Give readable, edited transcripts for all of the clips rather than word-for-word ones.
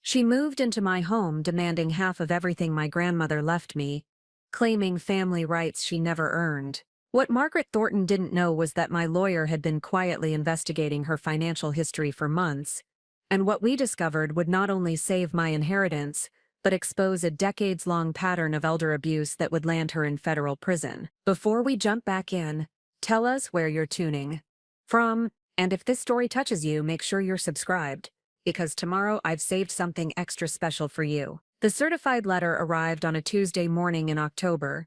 She moved into my home demanding half of everything my grandmother left me, claiming family rights she never earned. What Margaret Thornton didn't know was that my lawyer had been quietly investigating her financial history for months, and what we discovered would not only save my inheritance, but expose a decades-long pattern of elder abuse that would land her in federal prison. Before we jump back in, tell us where you're tuning from, and if this story touches you, make sure you're subscribed, because tomorrow I've saved something extra special for you. The certified letter arrived on a Tuesday morning in October,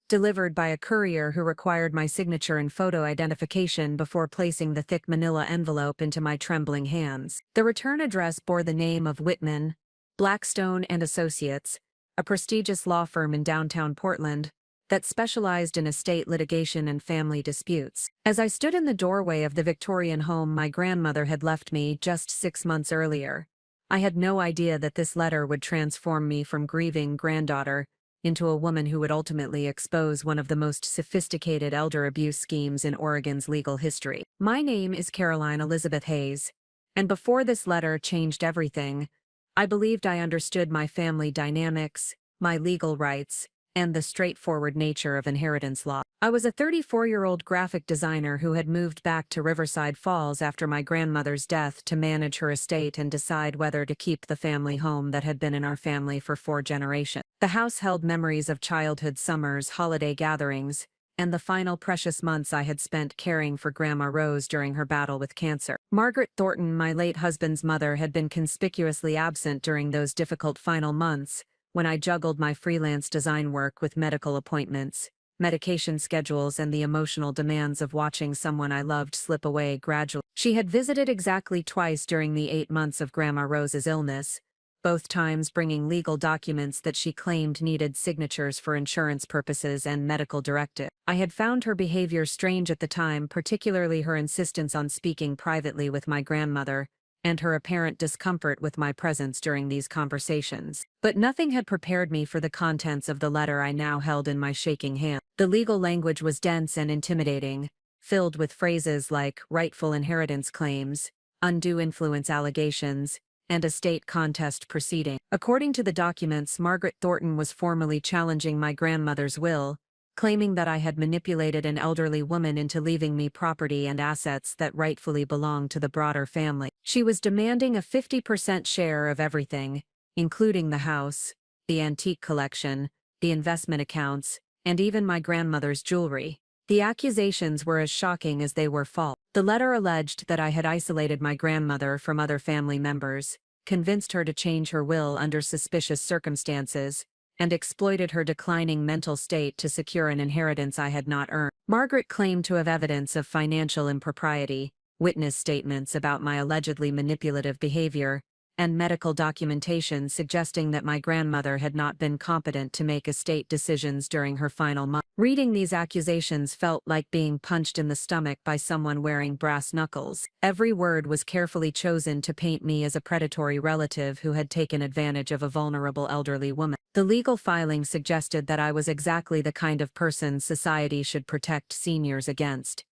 delivered by a courier who required my signature and photo identification before placing the thick manila envelope into my trembling hands. The return address bore the name of Whitman, Blackstone and Associates, a prestigious law firm in downtown Portland that specialized in estate litigation and family disputes. As I stood in the doorway of the Victorian home my grandmother had left me just 6 months earlier, I had no idea that this letter would transform me from grieving granddaughter into a woman who would ultimately expose one of the most sophisticated elder abuse schemes in Oregon's legal history. My name is Caroline Elizabeth Hayes, and before this letter changed everything, I believed I understood my family dynamics, my legal rights, and the straightforward nature of inheritance law. I was a 34-year-old graphic designer who had moved back to Riverside Falls after my grandmother's death to manage her estate and decide whether to keep the family home that had been in our family for 4 generations. The house held memories of childhood summers, holiday gatherings, and the final precious months I had spent caring for Grandma Rose during her battle with cancer. Margaret Thornton, my late husband's mother, had been conspicuously absent during those difficult final months, when I juggled my freelance design work with medical appointments, medication schedules, and the emotional demands of watching someone I loved slip away gradually. She had visited exactly twice during the 8 months of Grandma Rose's illness, both times bringing legal documents that she claimed needed signatures for insurance purposes and medical directives. I had found her behavior strange at the time, particularly her insistence on speaking privately with my grandmother, and her apparent discomfort with my presence during these conversations. But nothing had prepared me for the contents of the letter I now held in my shaking hand. The legal language was dense and intimidating, filled with phrases like rightful inheritance claims, undue influence allegations, and a state contest proceeding. According to the documents, Margaret Thornton was formally challenging my grandmother's will, claiming that I had manipulated an elderly woman into leaving me property and assets that rightfully belonged to the broader family. She was demanding a 50% share of everything, including the house, the antique collection, the investment accounts, and even my grandmother's jewelry. The accusations were as shocking as they were false. The letter alleged that I had isolated my grandmother from other family members, convinced her to change her will under suspicious circumstances, and exploited her declining mental state to secure an inheritance I had not earned. Margaret claimed to have evidence of financial impropriety, witness statements about my allegedly manipulative behavior, and medical documentation suggesting that my grandmother had not been competent to make estate decisions during her final months. Reading these accusations felt like being punched in the stomach by someone wearing brass knuckles. Every word was carefully chosen to paint me as a predatory relative who had taken advantage of a vulnerable elderly woman. The legal filing suggested that I was exactly the kind of person society should protect seniors against: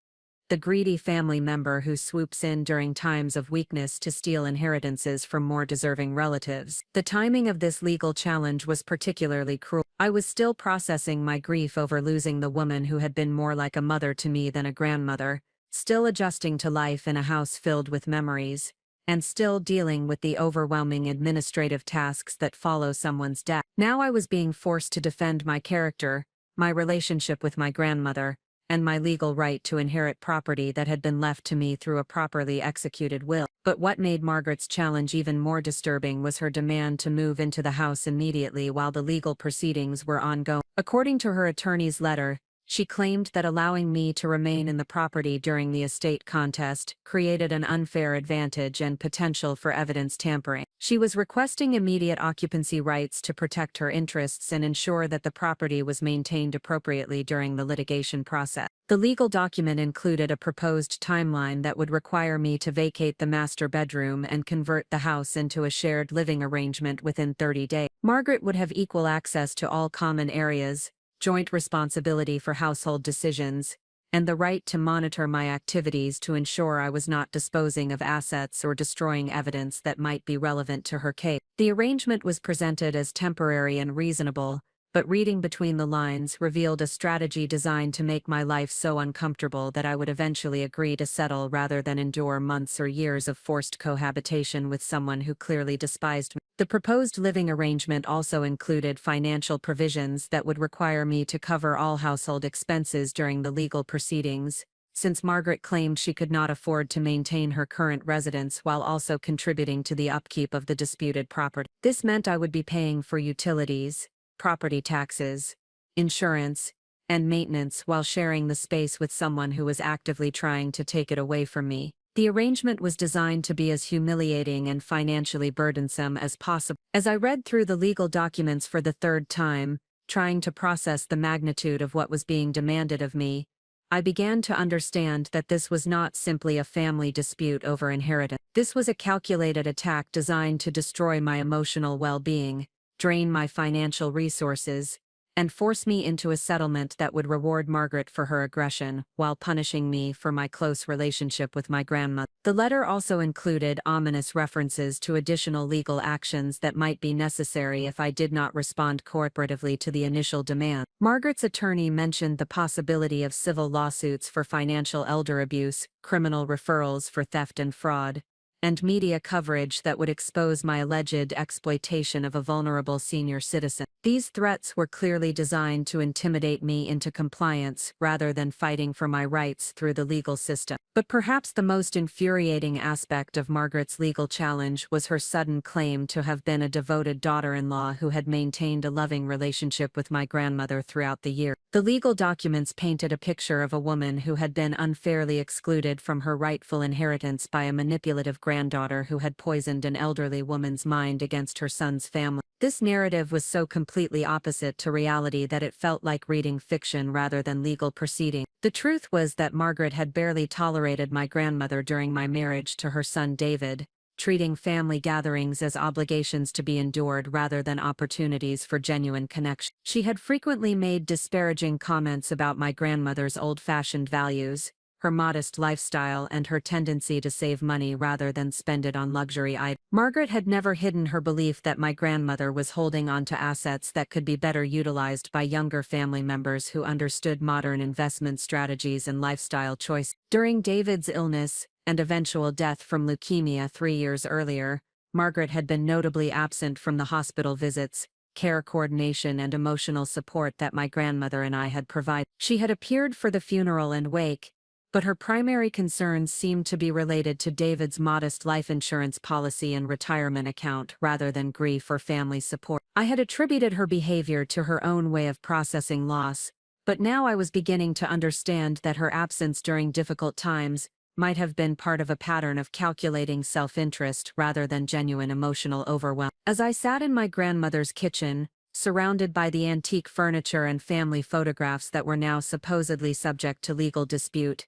the greedy family member who swoops in during times of weakness to steal inheritances from more deserving relatives. The timing of this legal challenge was particularly cruel. I was still processing my grief over losing the woman who had been more like a mother to me than a grandmother, still adjusting to life in a house filled with memories, and still dealing with the overwhelming administrative tasks that follow someone's death. Now I was being forced to defend my character, my relationship with my grandmother, and my legal right to inherit property that had been left to me through a properly executed will. But what made Margaret's challenge even more disturbing was her demand to move into the house immediately while the legal proceedings were ongoing. According to her attorney's letter, she claimed that allowing me to remain in the property during the estate contest created an unfair advantage and potential for evidence tampering. She was requesting immediate occupancy rights to protect her interests and ensure that the property was maintained appropriately during the litigation process. The legal document included a proposed timeline that would require me to vacate the master bedroom and convert the house into a shared living arrangement within 30 days. Margaret would have equal access to all common areas, joint responsibility for household decisions, and the right to monitor my activities to ensure I was not disposing of assets or destroying evidence that might be relevant to her case. The arrangement was presented as temporary and reasonable, but reading between the lines revealed a strategy designed to make my life so uncomfortable that I would eventually agree to settle rather than endure months or years of forced cohabitation with someone who clearly despised me. The proposed living arrangement also included financial provisions that would require me to cover all household expenses during the legal proceedings, since Margaret claimed she could not afford to maintain her current residence while also contributing to the upkeep of the disputed property. This meant I would be paying for utilities, property taxes, insurance, and maintenance while sharing the space with someone who was actively trying to take it away from me. The arrangement was designed to be as humiliating and financially burdensome as possible. As I read through the legal documents for the third time, trying to process the magnitude of what was being demanded of me, I began to understand that this was not simply a family dispute over inheritance. This was a calculated attack designed to destroy my emotional well-being, drain my financial resources, and force me into a settlement that would reward Margaret for her aggression while punishing me for my close relationship with my grandmother. The letter also included ominous references to additional legal actions that might be necessary if I did not respond cooperatively to the initial demand. Margaret's attorney mentioned the possibility of civil lawsuits for financial elder abuse, criminal referrals for theft and fraud, and media coverage that would expose my alleged exploitation of a vulnerable senior citizen. These threats were clearly designed to intimidate me into compliance rather than fighting for my rights through the legal system. But perhaps the most infuriating aspect of Margaret's legal challenge was her sudden claim to have been a devoted daughter-in-law who had maintained a loving relationship with my grandmother throughout the year. The legal documents painted a picture of a woman who had been unfairly excluded from her rightful inheritance by a manipulative granddaughter who had poisoned an elderly woman's mind against her son's family. This narrative was so completely opposite to reality that it felt like reading fiction rather than legal proceeding. The truth was that Margaret had barely tolerated my grandmother during my marriage to her son David, treating family gatherings as obligations to be endured rather than opportunities for genuine connection. She had frequently made disparaging comments about my grandmother's old-fashioned values, her modest lifestyle, and her tendency to save money rather than spend it on luxury items. Margaret had never hidden her belief that my grandmother was holding on to assets that could be better utilized by younger family members who understood modern investment strategies and lifestyle choices. During David's illness and eventual death from leukemia 3 years earlier, Margaret had been notably absent from the hospital visits, care coordination, and emotional support that my grandmother and I had provided. She had appeared for the funeral and wake, but her primary concerns seemed to be related to David's modest life insurance policy and retirement account rather than grief or family support. I had attributed her behavior to her own way of processing loss, but now I was beginning to understand that her absence during difficult times might have been part of a pattern of calculating self-interest rather than genuine emotional overwhelm. As I sat in my grandmother's kitchen, surrounded by the antique furniture and family photographs that were now supposedly subject to legal dispute,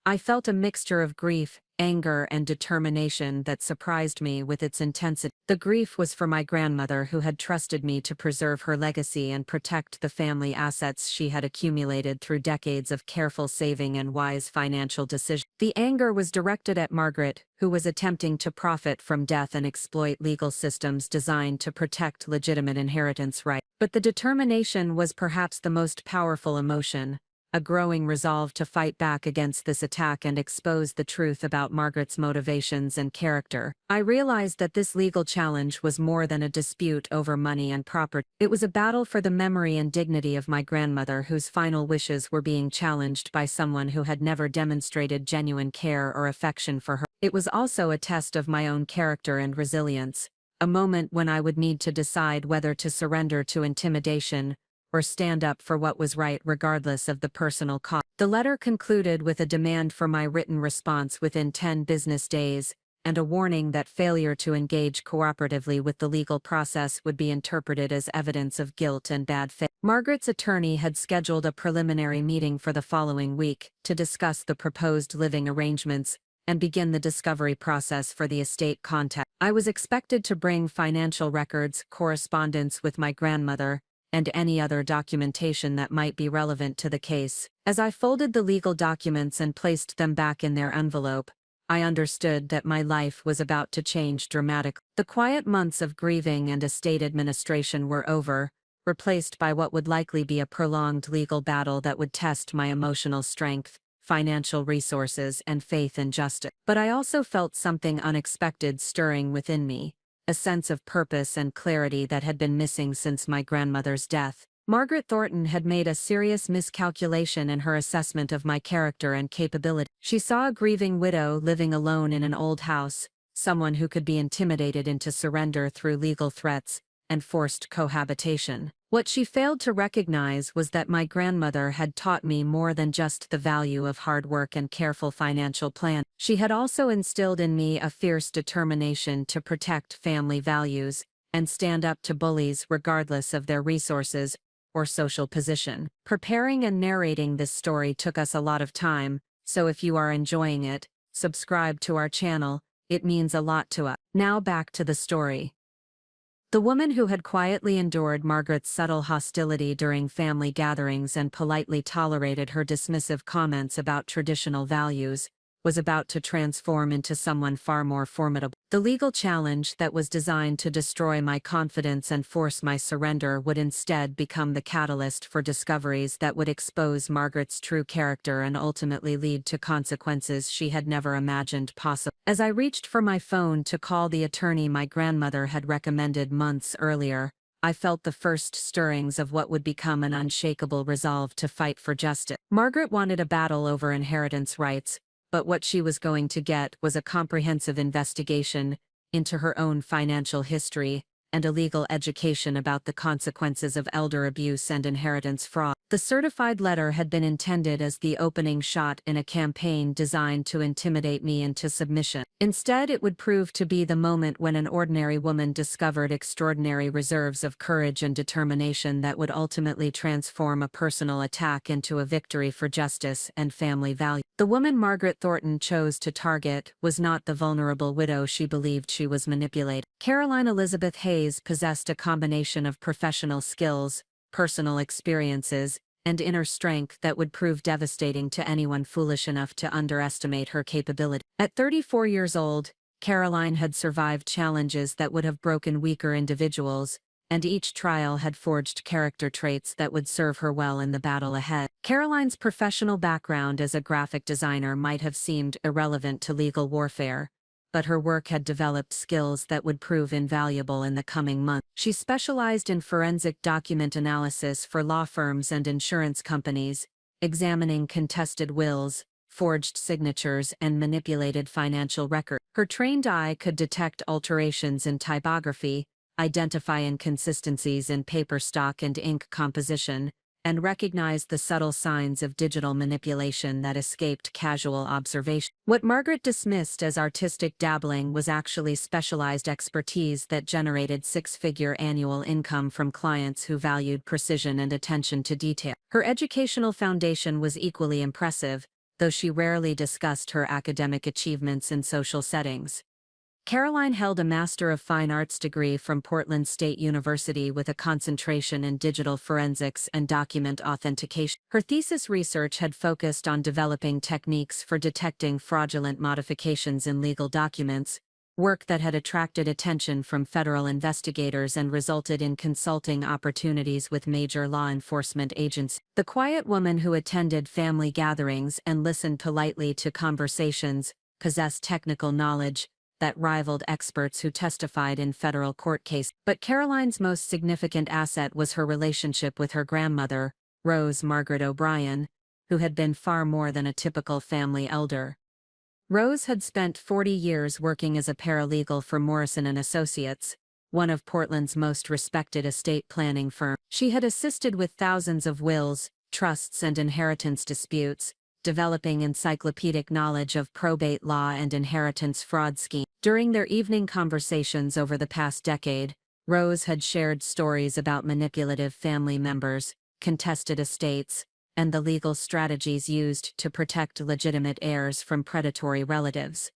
I felt a mixture of grief, anger, and determination that surprised me with its intensity. The grief was for my grandmother, who had trusted me to preserve her legacy and protect the family assets she had accumulated through decades of careful saving and wise financial decisions. The anger was directed at Margaret, who was attempting to profit from death and exploit legal systems designed to protect legitimate inheritance rights. But the determination was perhaps the most powerful emotion, a growing resolve to fight back against this attack and expose the truth about Margaret's motivations and character. I realized that this legal challenge was more than a dispute over money and property. It was a battle for the memory and dignity of my grandmother, whose final wishes were being challenged by someone who had never demonstrated genuine care or affection for her. It was also a test of my own character and resilience, a moment when I would need to decide whether to surrender to intimidation or stand up for what was right regardless of the personal cost. The letter concluded with a demand for my written response within 10 business days, and a warning that failure to engage cooperatively with the legal process would be interpreted as evidence of guilt and bad faith. Margaret's attorney had scheduled a preliminary meeting for the following week to discuss the proposed living arrangements and begin the discovery process for the estate contact. I was expected to bring financial records, correspondence with my grandmother, and any other documentation that might be relevant to the case. As I folded the legal documents and placed them back in their envelope, I understood that my life was about to change dramatically. The quiet months of grieving and estate administration were over, replaced by what would likely be a prolonged legal battle that would test my emotional strength, financial resources, and faith in justice. But I also felt something unexpected stirring within me, a sense of purpose and clarity that had been missing since my grandmother's death. Margaret Thornton had made a serious miscalculation in her assessment of my character and capability. She saw a grieving widow living alone in an old house, someone who could be intimidated into surrender through legal threats and forced cohabitation. What she failed to recognize was that my grandmother had taught me more than just the value of hard work and careful financial planning. She had also instilled in me a fierce determination to protect family values and stand up to bullies regardless of their resources or social position. Preparing and narrating this story took us a lot of time, so if you are enjoying it, subscribe to our channel, it means a lot to us. Now back to the story. The woman who had quietly endured Margaret's subtle hostility during family gatherings and politely tolerated her dismissive comments about traditional values was about to transform into someone far more formidable. The legal challenge that was designed to destroy my confidence and force my surrender would instead become the catalyst for discoveries that would expose Margaret's true character and ultimately lead to consequences she had never imagined possible. As I reached for my phone to call the attorney my grandmother had recommended months earlier, I felt the first stirrings of what would become an unshakable resolve to fight for justice. Margaret wanted a battle over inheritance rights, but what she was going to get was a comprehensive investigation into her own financial history and a legal education about the consequences of elder abuse and inheritance fraud. The certified letter had been intended as the opening shot in a campaign designed to intimidate me into submission. Instead, it would prove to be the moment when an ordinary woman discovered extraordinary reserves of courage and determination that would ultimately transform a personal attack into a victory for justice and family value. The woman Margaret Thornton chose to target was not the vulnerable widow she believed she was manipulating. Caroline Elizabeth Hayes possessed a combination of professional skills, personal experiences, and inner strength that would prove devastating to anyone foolish enough to underestimate her capability. At 34 years old, Caroline had survived challenges that would have broken weaker individuals, and each trial had forged character traits that would serve her well in the battle ahead. Caroline's professional background as a graphic designer might have seemed irrelevant to legal warfare, but her work had developed skills that would prove invaluable in the coming months. She specialized in forensic document analysis for law firms and insurance companies, examining contested wills, forged signatures, and manipulated financial records. Her trained eye could detect alterations in typography, identify inconsistencies in paper stock and ink composition, and recognize the subtle signs of digital manipulation that escaped casual observation. What Margaret dismissed as artistic dabbling was actually specialized expertise that generated six-figure annual income from clients who valued precision and attention to detail. Her educational foundation was equally impressive, though she rarely discussed her academic achievements in social settings. Caroline held a Master of Fine Arts degree from Portland State University with a concentration in digital forensics and document authentication. Her thesis research had focused on developing techniques for detecting fraudulent modifications in legal documents, work that had attracted attention from federal investigators and resulted in consulting opportunities with major law enforcement agencies. The quiet woman who attended family gatherings and listened politely to conversations possessed technical knowledge that rivaled experts who testified in federal court cases. But Caroline's most significant asset was her relationship with her grandmother, Rose Margaret O'Brien, who had been far more than a typical family elder. Rose had spent 40 years working as a paralegal for Morrison & Associates, one of Portland's most respected estate planning firms. She had assisted with thousands of wills, trusts, and inheritance disputes, developing encyclopedic knowledge of probate law and inheritance fraud schemes. During their evening conversations over the past decade, Rose had shared stories about manipulative family members, contested estates, and the legal strategies used to protect legitimate heirs from predatory relatives.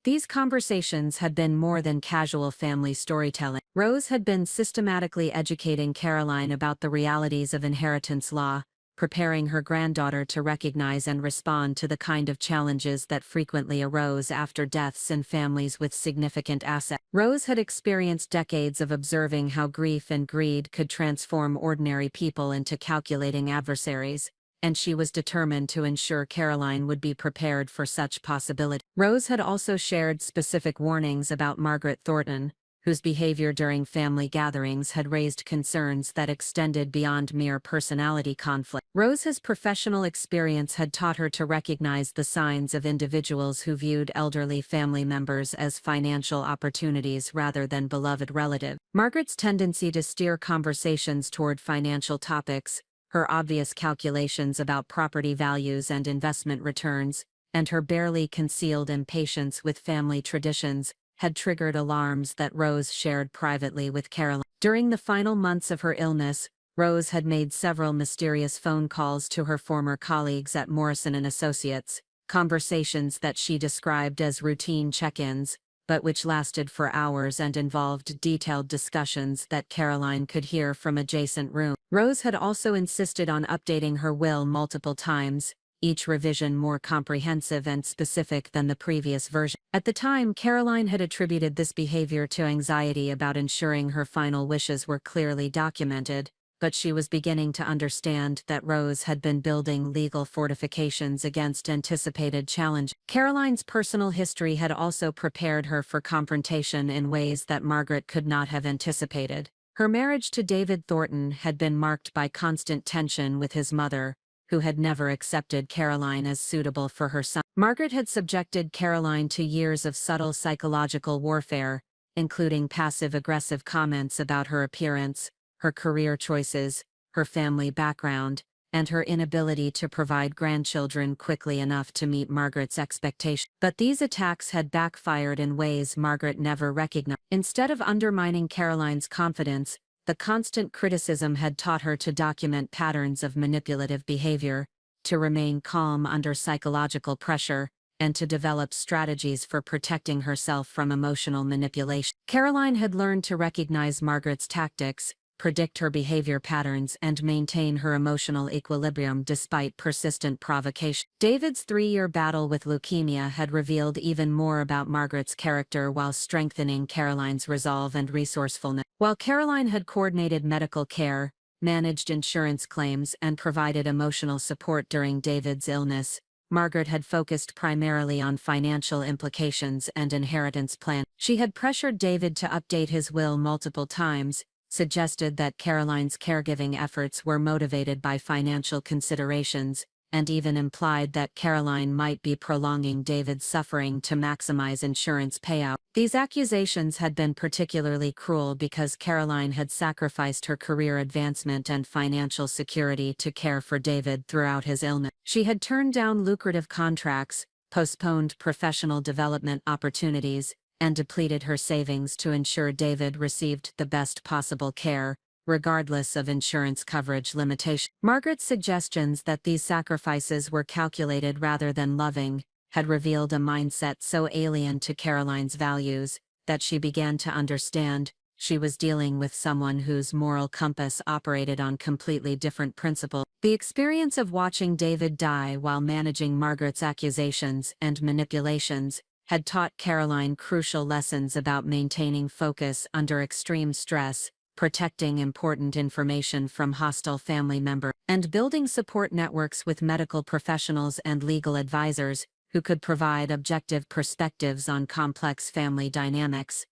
These conversations had been more than casual family storytelling. Rose had been systematically educating Caroline about the realities of inheritance law, preparing her granddaughter to recognize and respond to the kind of challenges that frequently arose after deaths in families with significant assets. Rose had experienced decades of observing how grief and greed could transform ordinary people into calculating adversaries, and she was determined to ensure Caroline would be prepared for such possibility. Rose had also shared specific warnings about Margaret Thornton, whose behavior during family gatherings had raised concerns that extended beyond mere personality conflict. Rose's professional experience had taught her to recognize the signs of individuals who viewed elderly family members as financial opportunities rather than beloved relatives. Margaret's tendency to steer conversations toward financial topics, her obvious calculations about property values and investment returns, and her barely concealed impatience with family traditions, had triggered alarms that Rose shared privately with Caroline. During the final months of her illness, Rose had made several mysterious phone calls to her former colleagues at Morrison & Associates, conversations that she described as routine check-ins, but which lasted for hours and involved detailed discussions that Caroline could hear from adjacent rooms. Rose had also insisted on updating her will multiple times, each revision more comprehensive and specific than the previous version. At the time, Caroline had attributed this behavior to anxiety about ensuring her final wishes were clearly documented, but she was beginning to understand that Rose had been building legal fortifications against anticipated challenge. Caroline's personal history had also prepared her for confrontation in ways that Margaret could not have anticipated. Her marriage to David Thornton had been marked by constant tension with his mother, who had never accepted Caroline as suitable for her son. Margaret had subjected Caroline to years of subtle psychological warfare, including passive-aggressive comments about her appearance, her career choices, her family background, and her inability to provide grandchildren quickly enough to meet Margaret's expectations. But these attacks had backfired in ways Margaret never recognized. Instead of undermining Caroline's confidence, the constant criticism had taught her to document patterns of manipulative behavior, to remain calm under psychological pressure, and to develop strategies for protecting herself from emotional manipulation. Caroline had learned to recognize Margaret's tactics, predict her behavior patterns, and maintain her emotional equilibrium despite persistent provocation. David's 3-year battle with leukemia had revealed even more about Margaret's character while strengthening Caroline's resolve and resourcefulness. While Caroline had coordinated medical care, managed insurance claims, and provided emotional support during David's illness, Margaret had focused primarily on financial implications and inheritance plans. She had pressured David to update his will multiple times, suggested that Caroline's caregiving efforts were motivated by financial considerations, and even implied that Caroline might be prolonging David's suffering to maximize insurance payout. These accusations had been particularly cruel because Caroline had sacrificed her career advancement and financial security to care for David throughout his illness. She had turned down lucrative contracts, postponed professional development opportunities, and depleted her savings to ensure David received the best possible care, regardless of insurance coverage limitations. Margaret's suggestions that these sacrifices were calculated rather than loving had revealed a mindset so alien to Caroline's values that she began to understand she was dealing with someone whose moral compass operated on completely different principles. The experience of watching David die while managing Margaret's accusations and manipulations had taught Caroline crucial lessons about maintaining focus under extreme stress, protecting important information from hostile family members, and building support networks with medical professionals and legal advisors who could provide objective perspectives on complex family dynamics.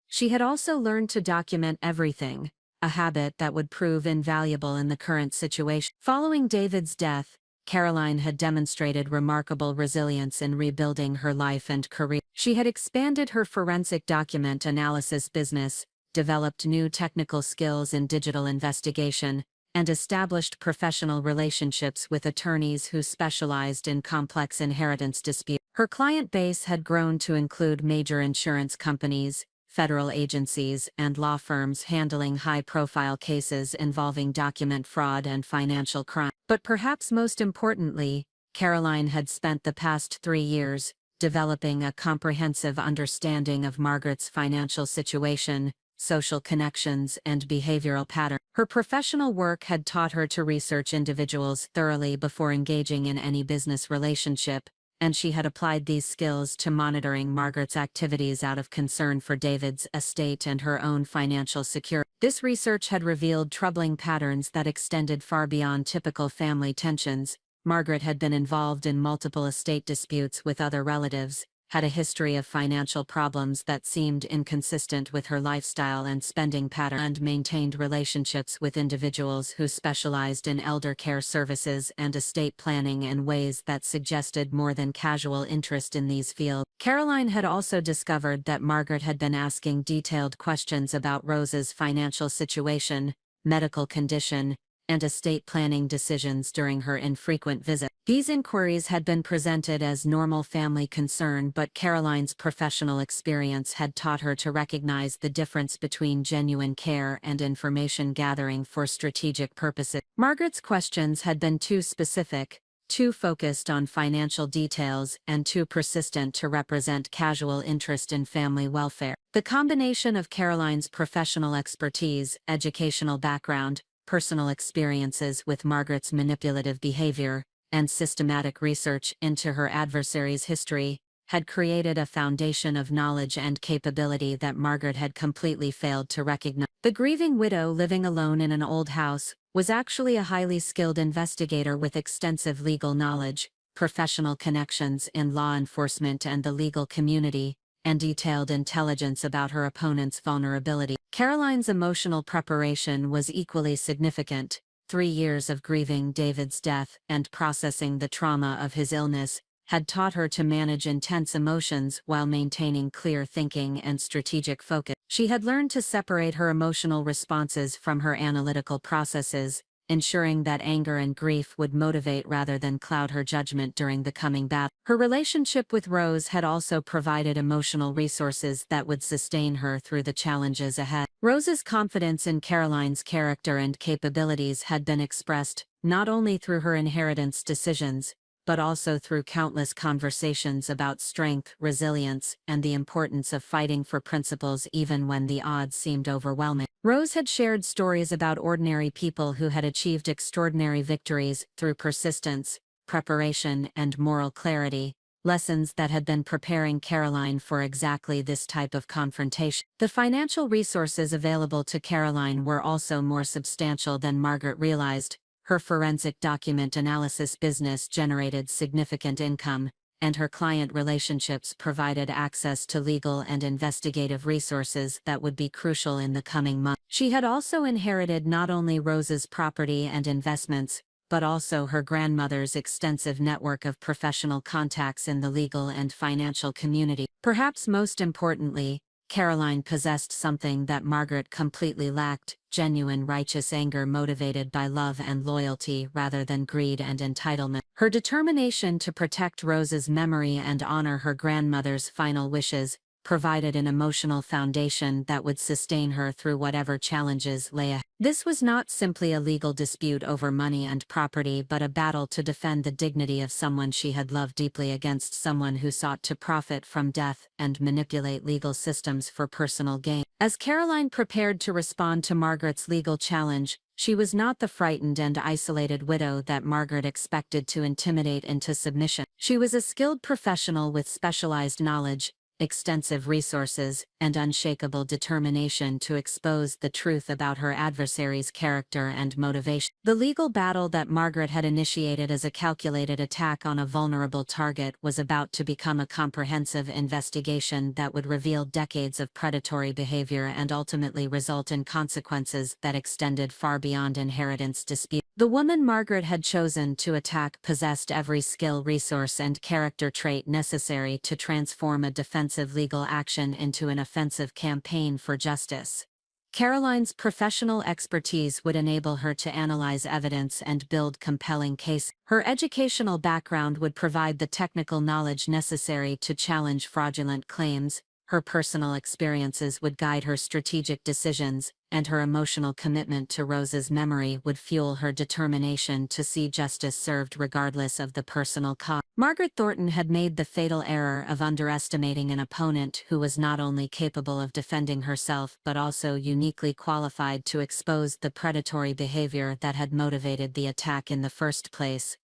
She had also learned to document everything, a habit that would prove invaluable in the current situation. Following David's death, Caroline had demonstrated remarkable resilience in rebuilding her life and career. She had expanded her forensic document analysis business, developed new technical skills in digital investigation, and established professional relationships with attorneys who specialized in complex inheritance disputes. Her client base had grown to include major insurance companies, federal agencies, and law firms handling high-profile cases involving document fraud and financial crime. But perhaps most importantly, Caroline had spent the past 3 years developing a comprehensive understanding of Margaret's financial situation, social connections, and behavioral patterns. Her professional work had taught her to research individuals thoroughly before engaging in any business relationship, and she had applied these skills to monitoring Margaret's activities out of concern for David's estate and her own financial security. This research had revealed troubling patterns that extended far beyond typical family tensions. Margaret had been involved in multiple estate disputes with other relatives, had a history of financial problems that seemed inconsistent with her lifestyle and spending pattern, and maintained relationships with individuals who specialized in elder care services and estate planning in ways that suggested more than casual interest in these fields. Caroline had also discovered that Margaret had been asking detailed questions about Rose's financial situation, medical condition, and estate planning decisions during her infrequent visits. These inquiries had been presented as normal family concern, but Caroline's professional experience had taught her to recognize the difference between genuine care and information gathering for strategic purposes. Margaret's questions had been too specific, too focused on financial details, and too persistent to represent casual interest in family welfare. The combination of Caroline's professional expertise, educational background, personal experiences with Margaret's manipulative behavior, and systematic research into her adversary's history, had created a foundation of knowledge and capability that Margaret had completely failed to recognize. The grieving widow living alone in an old house was actually a highly skilled investigator with extensive legal knowledge, professional connections in law enforcement and the legal community, and detailed intelligence about her opponent's vulnerability. Caroline's emotional preparation was equally significant. 3 years of grieving David's death and processing the trauma of his illness had taught her to manage intense emotions while maintaining clear thinking and strategic focus. She had learned to separate her emotional responses from her analytical processes, ensuring that anger and grief would motivate rather than cloud her judgment during the coming battle. Her relationship with Rose had also provided emotional resources that would sustain her through the challenges ahead. Rose's confidence in Caroline's character and capabilities had been expressed not only through her inheritance decisions, but also through countless conversations about strength, resilience, and the importance of fighting for principles even when the odds seemed overwhelming. Rose had shared stories about ordinary people who had achieved extraordinary victories through persistence, preparation, and moral clarity, lessons that had been preparing Caroline for exactly this type of confrontation. The financial resources available to Caroline were also more substantial than Margaret realized. Her forensic document analysis business generated significant income, and her client relationships provided access to legal and investigative resources that would be crucial in the coming months. She had also inherited not only Rose's property and investments, but also her grandmother's extensive network of professional contacts in the legal and financial community. Perhaps most importantly, Caroline possessed something that Margaret completely lacked: genuine righteous anger motivated by love and loyalty rather than greed and entitlement. Her determination to protect Rose's memory and honor her grandmother's final wishes provided an emotional foundation that would sustain her through whatever challenges lay ahead. This was not simply a legal dispute over money and property, but a battle to defend the dignity of someone she had loved deeply against someone who sought to profit from death and manipulate legal systems for personal gain. As Caroline prepared to respond to Margaret's legal challenge, she was not the frightened and isolated widow that Margaret expected to intimidate into submission. She was a skilled professional with specialized knowledge, extensive resources, and unshakable determination to expose the truth about her adversary's character and motivation. The legal battle that Margaret had initiated as a calculated attack on a vulnerable target was about to become a comprehensive investigation that would reveal decades of predatory behavior and ultimately result in consequences that extended far beyond inheritance dispute. The woman Margaret had chosen to attack possessed every skill, resource, and character trait necessary to transform a defensive legal action into an offensive campaign for justice. Caroline's professional expertise would enable her to analyze evidence and build compelling cases. Her educational background would provide the technical knowledge necessary to challenge fraudulent claims. her personal experiences would guide her strategic decisions, and her emotional commitment to Rose's memory would fuel her determination to see justice served regardless of the personal cost. Margaret Thornton had made the fatal error of underestimating an opponent who was not only capable of defending herself but also uniquely qualified to expose the predatory behavior that had motivated the attack in the first place.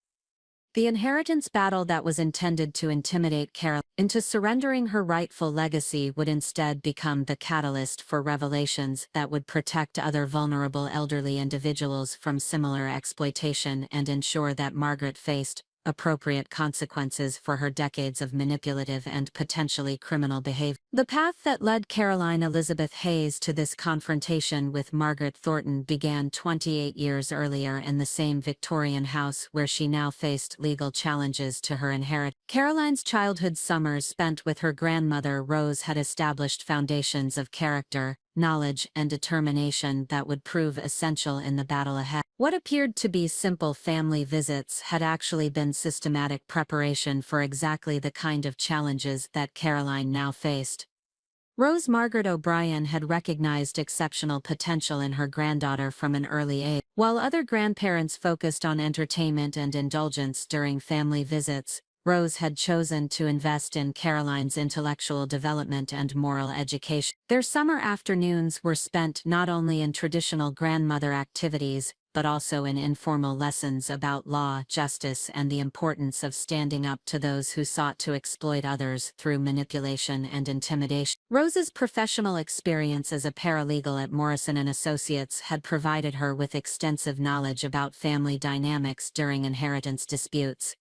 The inheritance battle that was intended to intimidate Caroline into surrendering her rightful legacy would instead become the catalyst for revelations that would protect other vulnerable elderly individuals from similar exploitation and ensure that Margaret faced appropriate consequences for her decades of manipulative and potentially criminal behavior. The path that led Caroline Elizabeth Hayes to this confrontation with Margaret Thornton began 28 years earlier in the same Victorian house where she now faced legal challenges to her inheritance. Caroline's childhood summers spent with her grandmother Rose had established foundations of character, knowledge, and determination that would prove essential in the battle ahead. What appeared to be simple family visits had actually been systematic preparation for exactly the kind of challenges that Caroline now faced. Rose Margaret O'Brien had recognized exceptional potential in her granddaughter from an early age. While other grandparents focused on entertainment and indulgence during family visits, Rose had chosen to invest in Caroline's intellectual development and moral education. Their summer afternoons were spent not only in traditional grandmother activities, but also in informal lessons about law, justice, and the importance of standing up to those who sought to exploit others through manipulation and intimidation. Rose's professional experience as a paralegal at Morrison & Associates had provided her with extensive knowledge about family dynamics during inheritance disputes.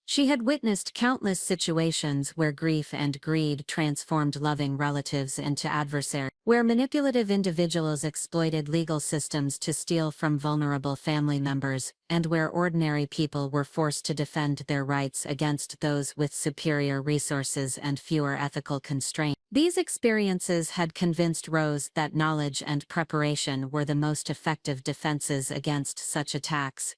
She had witnessed countless situations where grief and greed transformed loving relatives into adversaries, where manipulative individuals exploited legal systems to steal from vulnerable family members, and where ordinary people were forced to defend their rights against those with superior resources and fewer ethical constraints. These experiences had convinced Rose that knowledge and preparation were the most effective defenses against such attacks.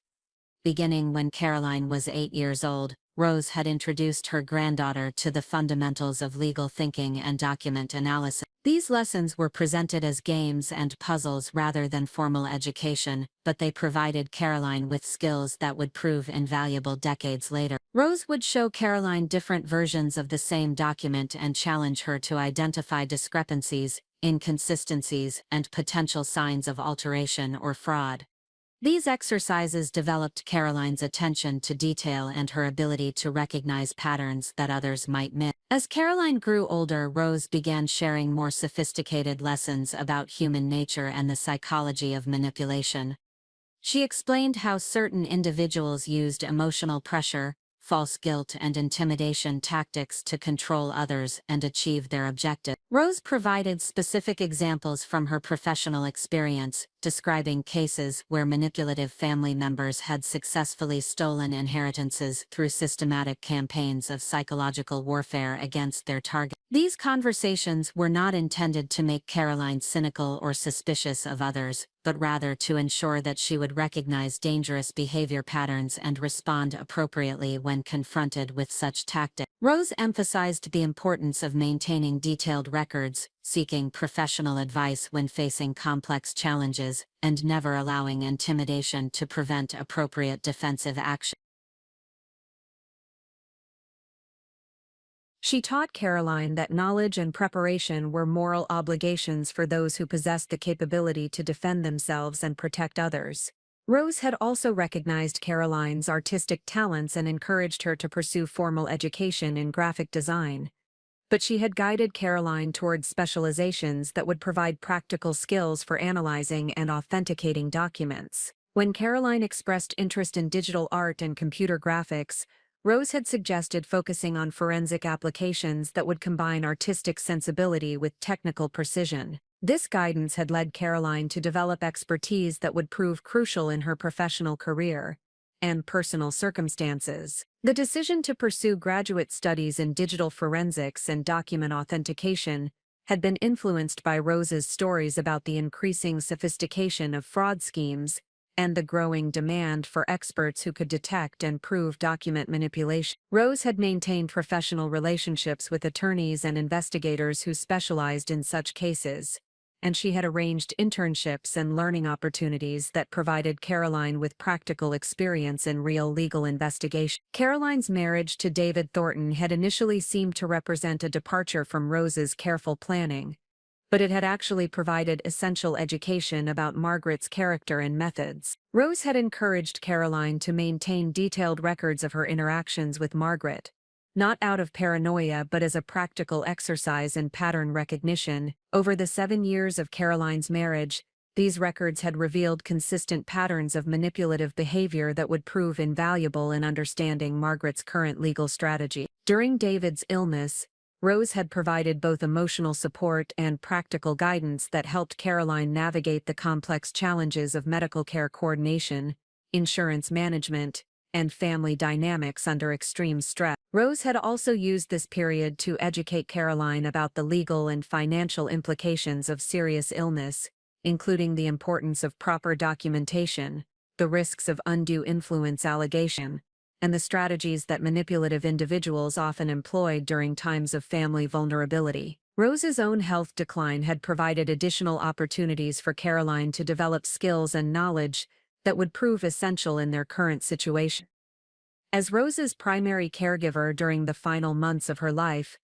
Beginning when Caroline was 8 years old, Rose had introduced her granddaughter to the fundamentals of legal thinking and document analysis. These lessons were presented as games and puzzles rather than formal education, but they provided Caroline with skills that would prove invaluable decades later. Rose would show Caroline different versions of the same document and challenge her to identify discrepancies, inconsistencies, and potential signs of alteration or fraud. These exercises developed Caroline's attention to detail and her ability to recognize patterns that others might miss. As Caroline grew older, Rose began sharing more sophisticated lessons about human nature and the psychology of manipulation. She explained how certain individuals used emotional pressure, false guilt, and intimidation tactics to control others and achieve their objective. Rose provided specific examples from her professional experience, describing cases where manipulative family members had successfully stolen inheritances through systematic campaigns of psychological warfare against their target. These conversations were not intended to make Caroline cynical or suspicious of others, but rather to ensure that she would recognize dangerous behavior patterns and respond appropriately when confronted with such tactics. Rose emphasized the importance of maintaining detailed records, seeking professional advice when facing complex challenges, and never allowing intimidation to prevent appropriate defensive action. She taught Caroline that knowledge and preparation were moral obligations for those who possessed the capability to defend themselves and protect others. Rose had also recognized Caroline's artistic talents and encouraged her to pursue formal education in graphic design. But she had guided Caroline towards specializations that would provide practical skills for analyzing and authenticating documents. When Caroline expressed interest in digital art and computer graphics, Rose had suggested focusing on forensic applications that would combine artistic sensibility with technical precision. This guidance had led Caroline to develop expertise that would prove crucial in her professional career and personal circumstances. The decision to pursue graduate studies in digital forensics and document authentication had been influenced by Rose's stories about the increasing sophistication of fraud schemes and the growing demand for experts who could detect and prove document manipulation. Rose had maintained professional relationships with attorneys and investigators who specialized in such cases, and she had arranged internships and learning opportunities that provided Caroline with practical experience in real legal investigation. Caroline's marriage to David Thornton had initially seemed to represent a departure from Rose's careful planning, but it had actually provided essential education about Margaret's character and methods. Rose had encouraged Caroline to maintain detailed records of her interactions with Margaret, not out of paranoia but as a practical exercise in pattern recognition. Over the 7 years of Caroline's marriage, these records had revealed consistent patterns of manipulative behavior that would prove invaluable in understanding Margaret's current legal strategy. During David's illness, Rose had provided both emotional support and practical guidance that helped Caroline navigate the complex challenges of medical care coordination, insurance management, and family dynamics under extreme stress. Rose had also used this period to educate Caroline about the legal and financial implications of serious illness, including the importance of proper documentation, the risks of undue influence allegation, and the strategies that manipulative individuals often employed during times of family vulnerability. Rose's own health decline had provided additional opportunities for Caroline to develop skills and knowledge that would prove essential in their current situation. As Rose's primary caregiver during the final months of her life,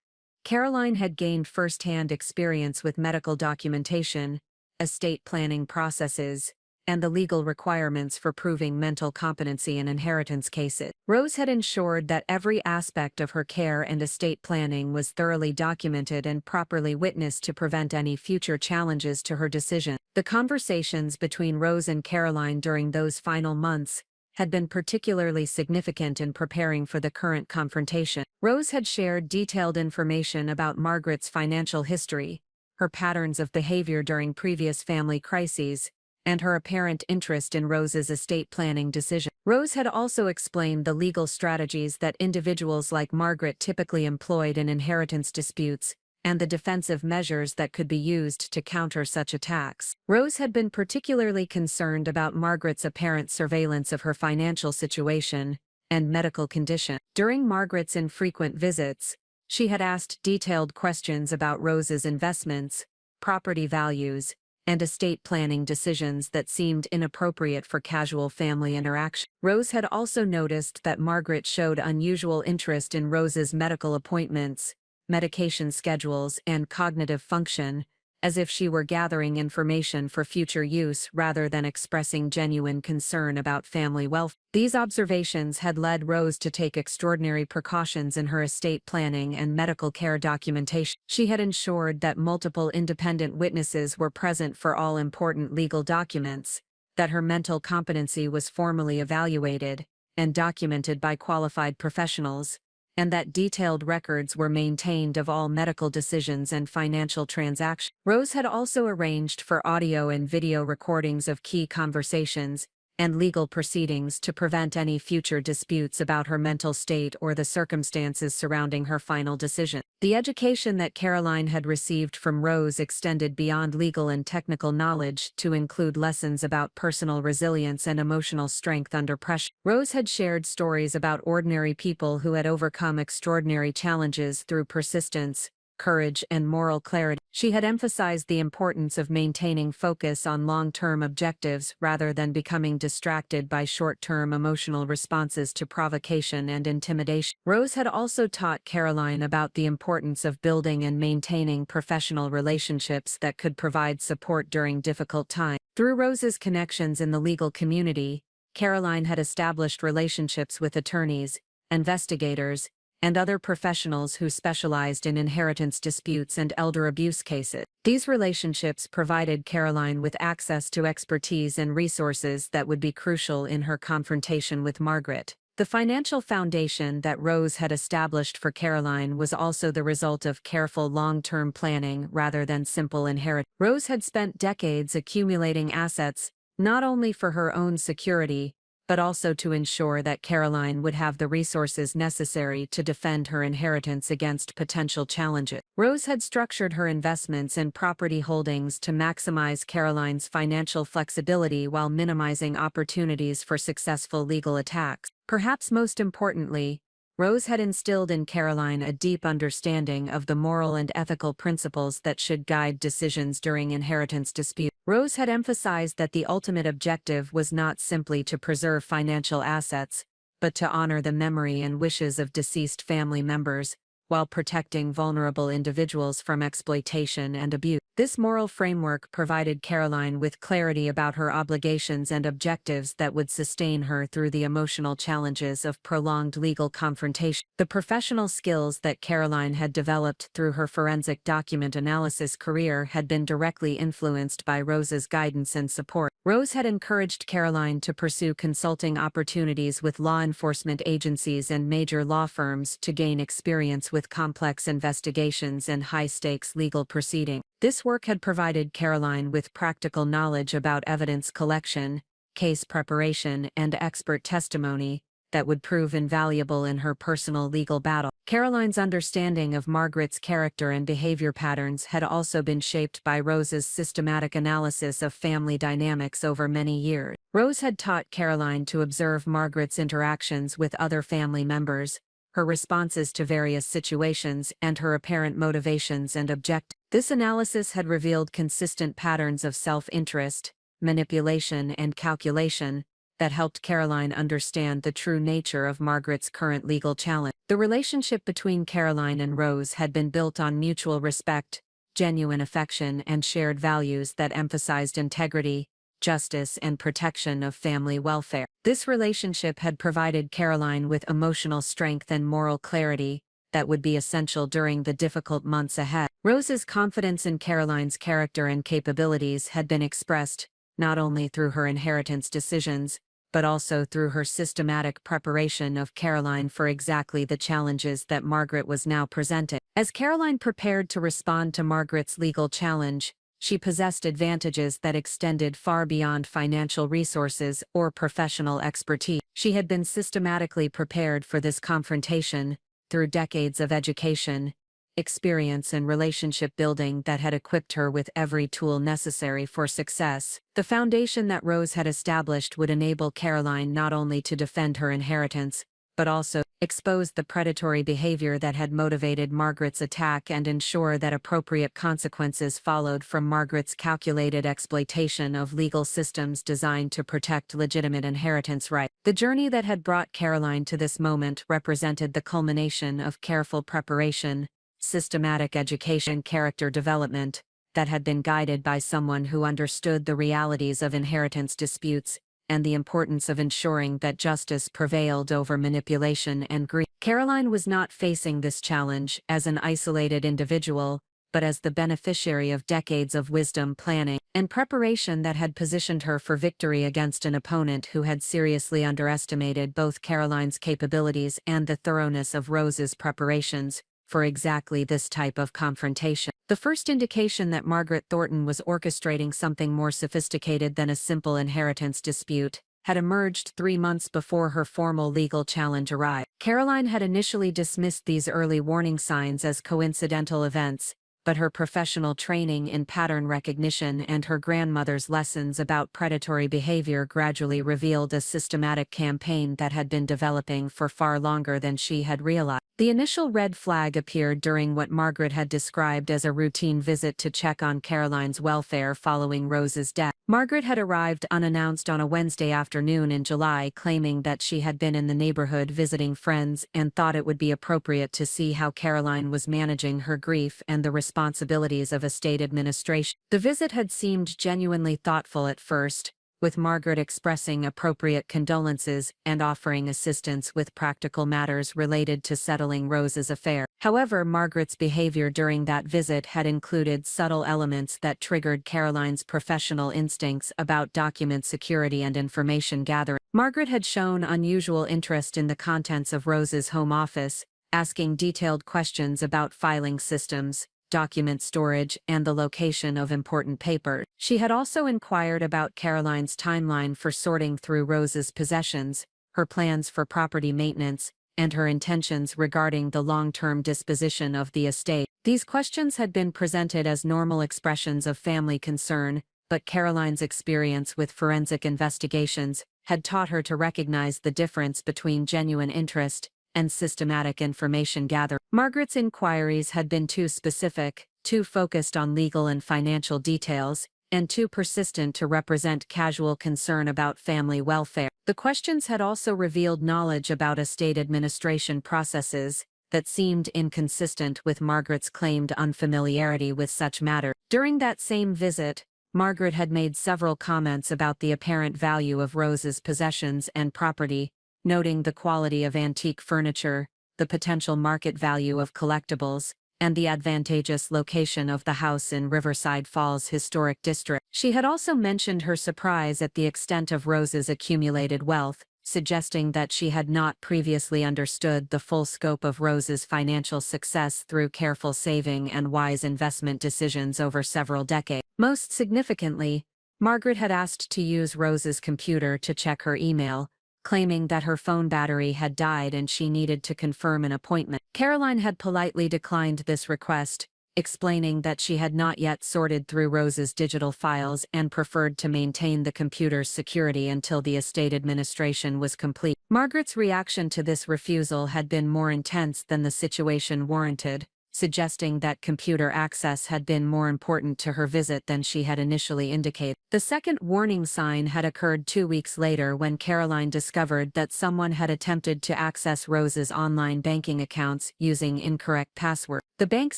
Caroline had gained first-hand experience with medical documentation, estate planning processes, and the legal requirements for proving mental competency in inheritance cases. Rose had ensured that every aspect of her care and estate planning was thoroughly documented and properly witnessed to prevent any future challenges to her decision. The conversations between Rose and Caroline during those final months had been particularly significant in preparing for the current confrontation. Rose had shared detailed information about Margaret's financial history, her patterns of behavior during previous family crises, and her apparent interest in Rose's estate planning decision. Rose had also explained the legal strategies that individuals like Margaret typically employed in inheritance disputes, and the defensive measures that could be used to counter such attacks. Rose had been particularly concerned about Margaret's apparent surveillance of her financial situation and medical condition. During Margaret's infrequent visits, she had asked detailed questions about Rose's investments, property values, and estate planning decisions that seemed inappropriate for casual family interaction. Rose had also noticed that Margaret showed unusual interest in Rose's medical appointments, medication schedules, and cognitive function, as if she were gathering information for future use rather than expressing genuine concern about family wealth. These observations had led Rose to take extraordinary precautions in her estate planning and medical care documentation. She had ensured that multiple independent witnesses were present for all important legal documents, that her mental competency was formally evaluated and documented by qualified professionals, and that detailed records were maintained of all medical decisions and financial transactions. Rose had also arranged for audio and video recordings of key conversations and legal proceedings to prevent any future disputes about her mental state or the circumstances surrounding her final decision. The education that Caroline had received from Rose extended beyond legal and technical knowledge to include lessons about personal resilience and emotional strength under pressure. Rose had shared stories about ordinary people who had overcome extraordinary challenges through persistence, courage, and moral clarity. She had emphasized the importance of maintaining focus on long-term objectives rather than becoming distracted by short-term emotional responses to provocation and intimidation. Rose had also taught Caroline about the importance of building and maintaining professional relationships that could provide support during difficult times. Through Rose's connections in the legal community, Caroline had established relationships with attorneys, investigators, and other professionals who specialized in inheritance disputes and elder abuse cases. These relationships provided Caroline with access to expertise and resources that would be crucial in her confrontation with Margaret. The financial foundation that Rose had established for Caroline was also the result of careful long-term planning rather than simple inheritance. Rose had spent decades accumulating assets, not only for her own security, but also to ensure that Caroline would have the resources necessary to defend her inheritance against potential challenges. Rose had structured her investments in property holdings to maximize Caroline's financial flexibility while minimizing opportunities for successful legal attacks. Perhaps most importantly, Rose had instilled in Caroline a deep understanding of the moral and ethical principles that should guide decisions during inheritance disputes. Rose had emphasized that the ultimate objective was not simply to preserve financial assets, but to honor the memory and wishes of deceased family members, while protecting vulnerable individuals from exploitation and abuse. This moral framework provided Caroline with clarity about her obligations and objectives that would sustain her through the emotional challenges of prolonged legal confrontation. The professional skills that Caroline had developed through her forensic document analysis career had been directly influenced by Rose's guidance and support. Rose had encouraged Caroline to pursue consulting opportunities with law enforcement agencies and major law firms to gain experience with complex investigations and high-stakes legal proceedings. This work had provided Caroline with practical knowledge about evidence collection, case preparation, and expert testimony that would prove invaluable in her personal legal battle. Caroline's understanding of Margaret's character and behavior patterns had also been shaped by Rose's systematic analysis of family dynamics over many years. Rose had taught Caroline to observe Margaret's interactions with other family members, her responses to various situations, and her apparent motivations and objectives. This analysis had revealed consistent patterns of self-interest, manipulation, and calculation that helped Caroline understand the true nature of Margaret's current legal challenge. The relationship between Caroline and Rose had been built on mutual respect, genuine affection, and shared values that emphasized integrity, justice, and protection of family welfare. This relationship had provided Caroline with emotional strength and moral clarity that would be essential during the difficult months ahead. Rose's confidence in Caroline's character and capabilities had been expressed not only through her inheritance decisions, but also through her systematic preparation of Caroline for exactly the challenges that Margaret was now presenting. As Caroline prepared to respond to Margaret's legal challenge, she possessed advantages that extended far beyond financial resources or professional expertise. She had been systematically prepared for this confrontation through decades of education, experience, and relationship building that had equipped her with every tool necessary for success. The foundation that Rose had established would enable Caroline not only to defend her inheritance, but also expose the predatory behavior that had motivated Margaret's attack and ensure that appropriate consequences followed from Margaret's calculated exploitation of legal systems designed to protect legitimate inheritance rights. The journey that had brought Caroline to this moment represented the culmination of careful preparation, systematic education, and character development that had been guided by someone who understood the realities of inheritance disputes and the importance of ensuring that justice prevailed over manipulation and greed. Caroline was not facing this challenge as an isolated individual, but as the beneficiary of decades of wisdom, planning, and preparation that had positioned her for victory against an opponent who had seriously underestimated both Caroline's capabilities and the thoroughness of Rose's preparations for exactly this type of confrontation. The first indication that Margaret Thornton was orchestrating something more sophisticated than a simple inheritance dispute had emerged 3 months before her formal legal challenge arrived. Caroline had initially dismissed these early warning signs as coincidental events, but her professional training in pattern recognition and her grandmother's lessons about predatory behavior gradually revealed a systematic campaign that had been developing for far longer than she had realized. The initial red flag appeared during what Margaret had described as a routine visit to check on Caroline's welfare following Rose's death. Margaret had arrived unannounced on a Wednesday afternoon in July, claiming that she had been in the neighborhood visiting friends and thought it would be appropriate to see how Caroline was managing her grief and the responsibilities of estate administration. The visit had seemed genuinely thoughtful at first, with Margaret expressing appropriate condolences and offering assistance with practical matters related to settling Rose's affair. However, Margaret's behavior during that visit had included subtle elements that triggered Caroline's professional instincts about document security and information gathering. Margaret had shown unusual interest in the contents of Rose's home office, asking detailed questions about filing systems, document storage, and the location of important papers. She had also inquired about Caroline's timeline for sorting through Rose's possessions, her plans for property maintenance, and her intentions regarding the long-term disposition of the estate. These questions had been presented as normal expressions of family concern, but Caroline's experience with forensic investigations had taught her to recognize the difference between genuine interest and systematic information gathering. Margaret's inquiries had been too specific, too focused on legal and financial details, and too persistent to represent casual concern about family welfare. The questions had also revealed knowledge about estate administration processes that seemed inconsistent with Margaret's claimed unfamiliarity with such matters. During that same visit, Margaret had made several comments about the apparent value of Rose's possessions and property, noting the quality of antique furniture, the potential market value of collectibles, and the advantageous location of the house in Riverside Falls Historic District. She had also mentioned her surprise at the extent of Rose's accumulated wealth, suggesting that she had not previously understood the full scope of Rose's financial success through careful saving and wise investment decisions over several decades. Most significantly, Margaret had asked to use Rose's computer to check her email, claiming that her phone battery had died and she needed to confirm an appointment. Caroline had politely declined this request, explaining that she had not yet sorted through Rose's digital files and preferred to maintain the computer's security until the estate administration was complete. Margaret's reaction to this refusal had been more intense than the situation warranted, suggesting that computer access had been more important to her visit than she had initially indicated. The second warning sign had occurred 2 weeks later when Caroline discovered that someone had attempted to access Rose's online banking accounts using incorrect passwords. The bank's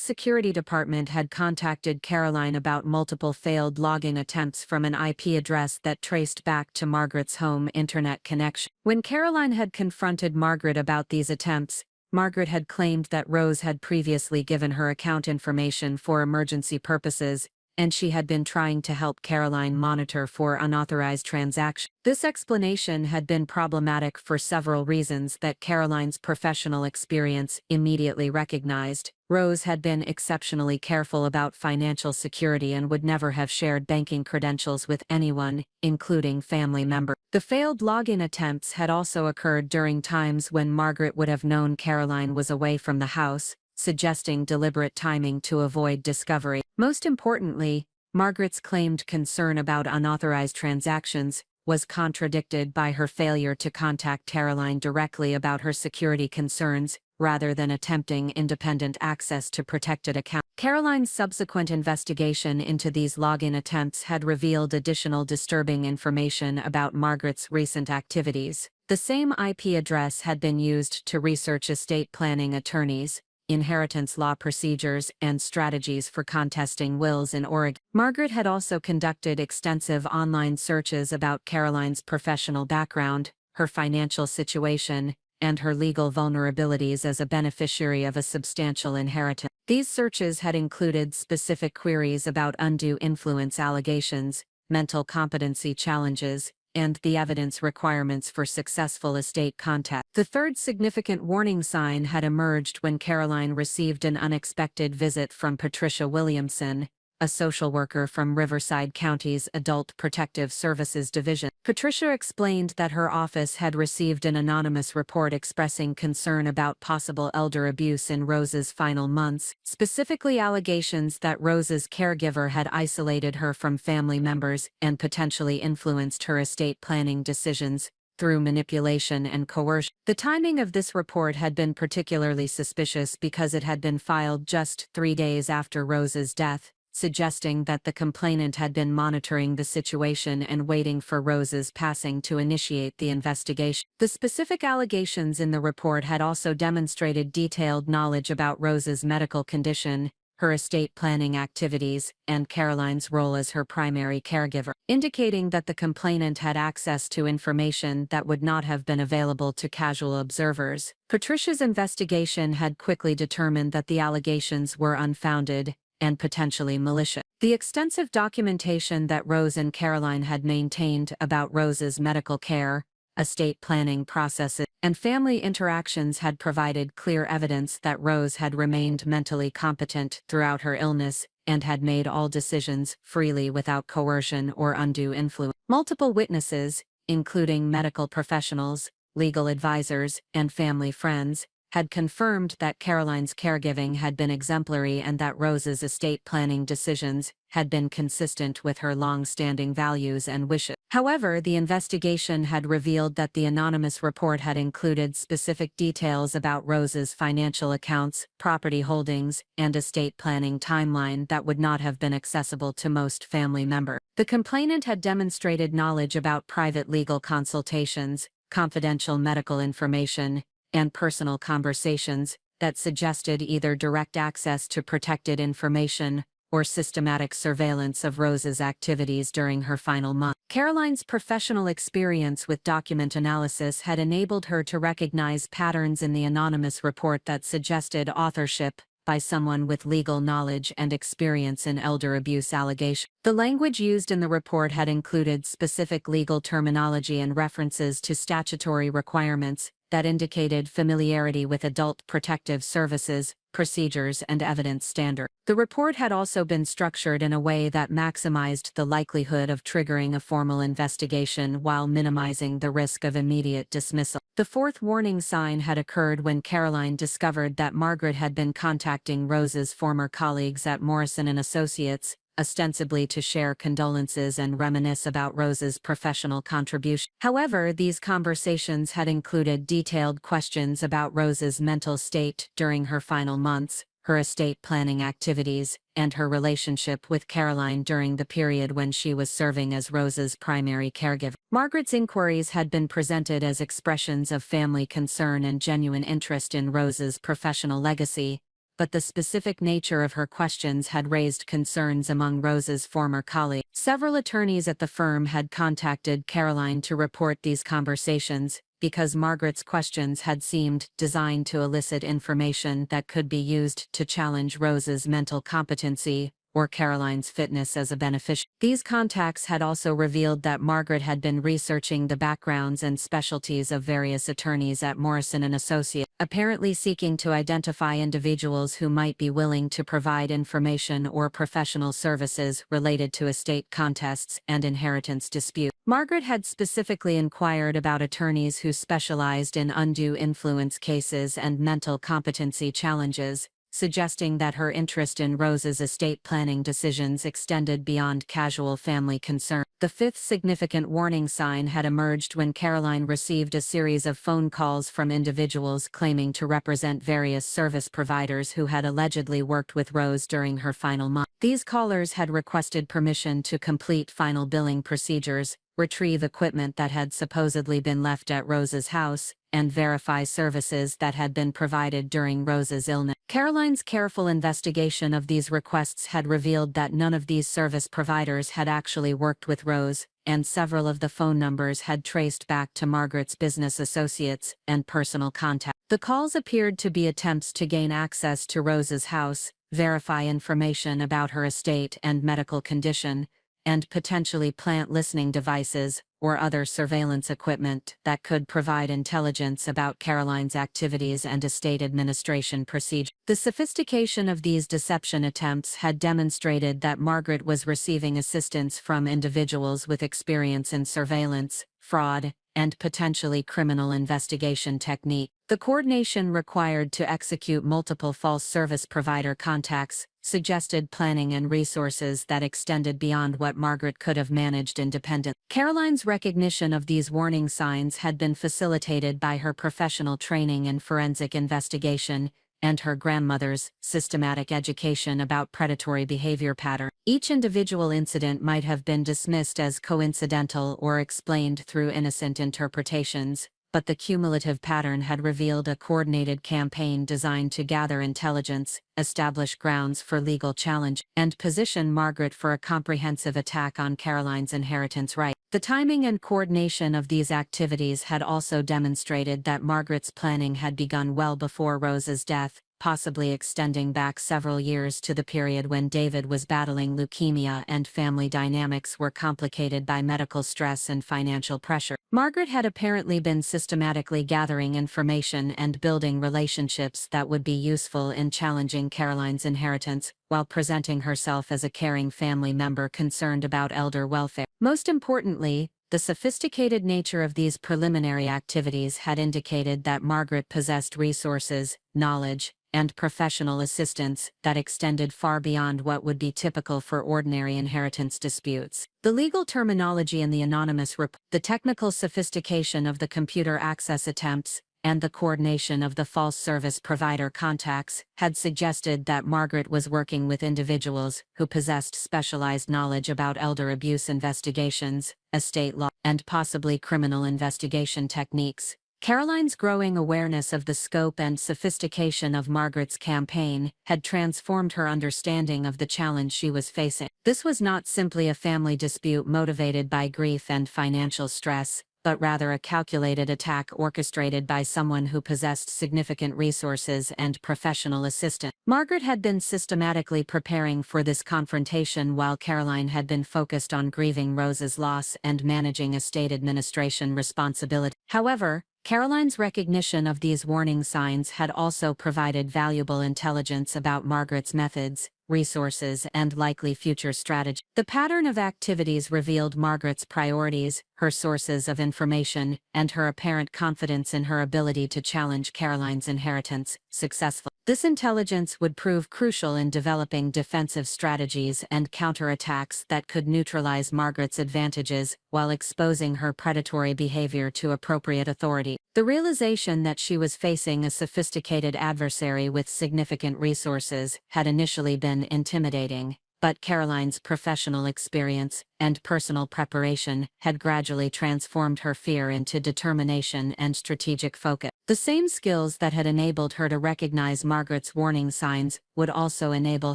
security department had contacted Caroline about multiple failed login attempts from an IP address that traced back to Margaret's home internet connection. When Caroline had confronted Margaret about these attempts, Margaret had claimed that Rose had previously given her account information for emergency purposes, and she had been trying to help Caroline monitor for unauthorized transactions. This explanation had been problematic for several reasons that Caroline's professional experience immediately recognized. Rose had been exceptionally careful about financial security and would never have shared banking credentials with anyone, including family members. The failed login attempts had also occurred during times when Margaret would have known Caroline was away from the house, suggesting deliberate timing to avoid discovery. Most importantly, Margaret's claimed concern about unauthorized transactions was contradicted by her failure to contact Caroline directly about her security concerns, rather than attempting independent access to protected accounts. Caroline's subsequent investigation into these login attempts had revealed additional disturbing information about Margaret's recent activities. The same IP address had been used to research estate planning attorneys, inheritance law procedures, and strategies for contesting wills in Oregon. Margaret had also conducted extensive online searches about Caroline's professional background, her financial situation, and her legal vulnerabilities as a beneficiary of a substantial inheritance. These searches had included specific queries about undue influence allegations, mental competency challenges, and the evidence requirements for successful estate contact. The third significant warning sign had emerged when Caroline received an unexpected visit from Patricia Williamson, a social worker from Riverside County's Adult Protective Services Division. Patricia explained that her office had received an anonymous report expressing concern about possible elder abuse in Rose's final months, specifically allegations that Rose's caregiver had isolated her from family members and potentially influenced her estate planning decisions through manipulation and coercion. The timing of this report had been particularly suspicious because it had been filed just 3 days after Rose's death, suggesting that the complainant had been monitoring the situation and waiting for Rose's passing to initiate the investigation. The specific allegations in the report had also demonstrated detailed knowledge about Rose's medical condition, her estate planning activities, and Caroline's role as her primary caregiver, indicating that the complainant had access to information that would not have been available to casual observers. Patricia's investigation had quickly determined that the allegations were unfounded and potentially malicious. The extensive documentation that Rose and Caroline had maintained about Rose's medical care, estate planning processes, and family interactions had provided clear evidence that Rose had remained mentally competent throughout her illness and had made all decisions freely without coercion or undue influence. Multiple witnesses, including medical professionals, legal advisors, and family friends, had confirmed that Caroline's caregiving had been exemplary and that Rose's estate planning decisions had been consistent with her long-standing values and wishes. However, the investigation had revealed that the anonymous report had included specific details about Rose's financial accounts, property holdings, and estate planning timeline that would not have been accessible to most family members. The complainant had demonstrated knowledge about private legal consultations, confidential medical information, and personal conversations that suggested either direct access to protected information or systematic surveillance of Rose's activities during her final month. Caroline's professional experience with document analysis had enabled her to recognize patterns in the anonymous report that suggested authorship by someone with legal knowledge and experience in elder abuse allegations. The language used in the report had included specific legal terminology and references to statutory requirements that indicated familiarity with adult protective services, procedures, and evidence standards. The report had also been structured in a way that maximized the likelihood of triggering a formal investigation while minimizing the risk of immediate dismissal. The fourth warning sign had occurred when Caroline discovered that Margaret had been contacting Rose's former colleagues at Morrison & Associates, ostensibly to share condolences and reminisce about Rose's professional contribution. However, these conversations had included detailed questions about Rose's mental state during her final months, her estate planning activities, and her relationship with Caroline during the period when she was serving as Rose's primary caregiver. Margaret's inquiries had been presented as expressions of family concern and genuine interest in Rose's professional legacy, but the specific nature of her questions had raised concerns among Rose's former colleagues. Several attorneys at the firm had contacted Caroline to report these conversations, because Margaret's questions had seemed designed to elicit information that could be used to challenge Rose's mental competency or Caroline's fitness as a beneficiary. These contacts had also revealed that Margaret had been researching the backgrounds and specialties of various attorneys at Morrison & Associates, apparently seeking to identify individuals who might be willing to provide information or professional services related to estate contests and inheritance disputes. Margaret had specifically inquired about attorneys who specialized in undue influence cases and mental competency challenges, suggesting that her interest in Rose's estate planning decisions extended beyond casual family concern. The fifth significant warning sign had emerged when Caroline received a series of phone calls from individuals claiming to represent various service providers who had allegedly worked with Rose during her final month. These callers had requested permission to complete final billing procedures, retrieve equipment that had supposedly been left at Rose's house, and verify services that had been provided during Rose's illness. Caroline's careful investigation of these requests had revealed that none of these service providers had actually worked with Rose, and several of the phone numbers had traced back to Margaret's business associates and personal contacts. The calls appeared to be attempts to gain access to Rose's house, verify information about her estate and medical condition, and potentially plant listening devices or other surveillance equipment that could provide intelligence about Caroline's activities and estate administration procedures. The sophistication of these deception attempts had demonstrated that Margaret was receiving assistance from individuals with experience in surveillance, fraud, and potentially criminal investigation technique. The coordination required to execute multiple false service provider contacts suggested planning and resources that extended beyond what Margaret could have managed independently. Caroline's recognition of these warning signs had been facilitated by her professional training in forensic investigation and her grandmother's systematic education about predatory behavior patterns. Each individual incident might have been dismissed as coincidental or explained through innocent interpretations, but the cumulative pattern had revealed a coordinated campaign designed to gather intelligence, establish grounds for legal challenge, and position Margaret for a comprehensive attack on Caroline's inheritance right. The timing and coordination of these activities had also demonstrated that Margaret's planning had begun well before Rose's death, possibly extending back several years to the period when David was battling leukemia and family dynamics were complicated by medical stress and financial pressure. Margaret had apparently been systematically gathering information and building relationships that would be useful in challenging Caroline's inheritance, while presenting herself as a caring family member concerned about elder welfare. Most importantly, the sophisticated nature of these preliminary activities had indicated that Margaret possessed resources, knowledge, and professional assistance that extended far beyond what would be typical for ordinary inheritance disputes. The legal terminology in the anonymous report, the technical sophistication of the computer access attempts, and the coordination of the false service provider contacts had suggested that Margaret was working with individuals who possessed specialized knowledge about elder abuse investigations, estate law, and possibly criminal investigation techniques. Caroline's growing awareness of the scope and sophistication of Margaret's campaign had transformed her understanding of the challenge she was facing. This was not simply a family dispute motivated by grief and financial stress, but rather a calculated attack orchestrated by someone who possessed significant resources and professional assistance. Margaret had been systematically preparing for this confrontation while Caroline had been focused on grieving Rose's loss and managing estate administration responsibility. However, Caroline's recognition of these warning signs had also provided valuable intelligence about Margaret's methods, resources, and likely future strategy. The pattern of activities revealed Margaret's priorities, her sources of information, and her apparent confidence in her ability to challenge Caroline's inheritance successfully. This intelligence would prove crucial in developing defensive strategies and counterattacks that could neutralize Margaret's advantages while exposing her predatory behavior to appropriate authority. The realization that she was facing a sophisticated adversary with significant resources had initially been intimidating, but Caroline's professional experience and personal preparation had gradually transformed her fear into determination and strategic focus. The same skills that had enabled her to recognize Margaret's warning signs would also enable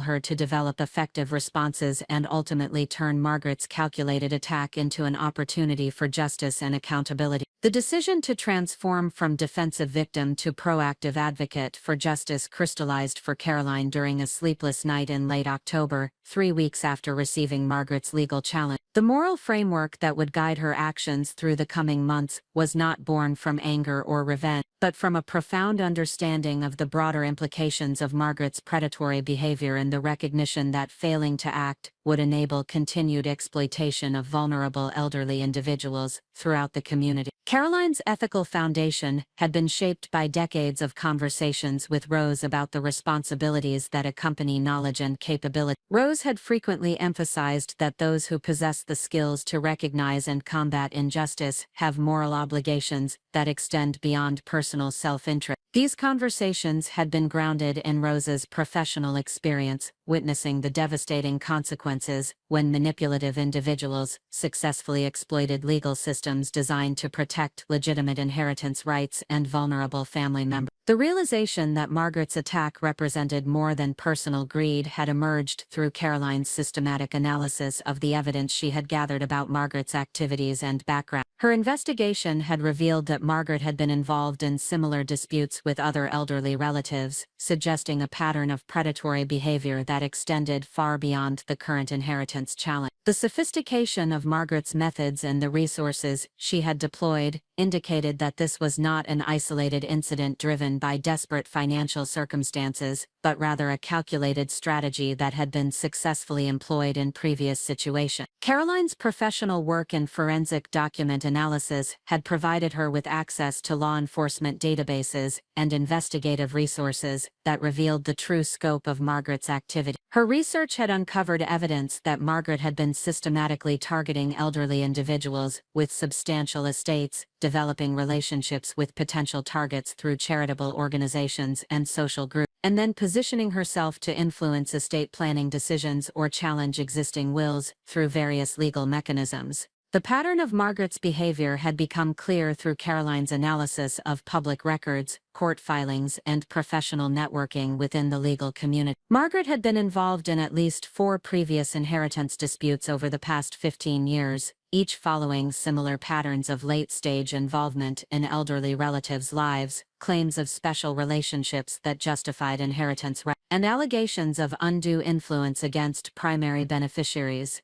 her to develop effective responses and ultimately turn Margaret's calculated attack into an opportunity for justice and accountability. The decision to transform from defensive victim to proactive advocate for justice crystallized for Caroline during a sleepless night in late October, 3 weeks after receiving Margaret's legal challenge. The moral framework that would guide her actions through the coming months was not born from anger or revenge, but from a profound understanding of the broader implications of Margaret's predatory behavior and the recognition that failing to act would enable continued exploitation of vulnerable elderly individuals throughout the community. Caroline's ethical foundation had been shaped by decades of conversations with Rose about the responsibilities that accompany knowledge and capability. Rose had frequently emphasized that those who possess the skills to recognize and combat injustice have moral obligations that extend beyond personal self-interest. These conversations had been grounded in Rose's professional experience, witnessing the devastating consequences when manipulative individuals successfully exploited legal systems designed to protect legitimate inheritance rights and vulnerable family members. The realization that Margaret's attack represented more than personal greed had emerged through Caroline's systematic analysis of the evidence she had gathered about Margaret's activities and background. Her investigation had revealed that Margaret had been involved in similar disputes with other elderly relatives, suggesting a pattern of predatory behavior that extended far beyond the current inheritance challenge. The sophistication of Margaret's methods and the resources she had deployed indicated that this was not an isolated incident driven by desperate financial circumstances, but rather a calculated strategy that had been successfully employed in previous situations. Caroline's professional work in forensic document analysis had provided her with access to law enforcement databases and investigative resources that revealed the true scope of Margaret's activity. Her research had uncovered evidence that Margaret had been systematically targeting elderly individuals with substantial estates, developing relationships with potential targets through charitable organizations and social groups, and then positioning herself to influence estate planning decisions or challenge existing wills through various legal mechanisms. The pattern of Margaret's behavior had become clear through Caroline's analysis of public records, court filings, and professional networking within the legal community. Margaret had been involved in at least 4 previous inheritance disputes over the past 15 years, each following similar patterns of late-stage involvement in elderly relatives' lives, claims of special relationships that justified inheritance rights, and allegations of undue influence against primary beneficiaries.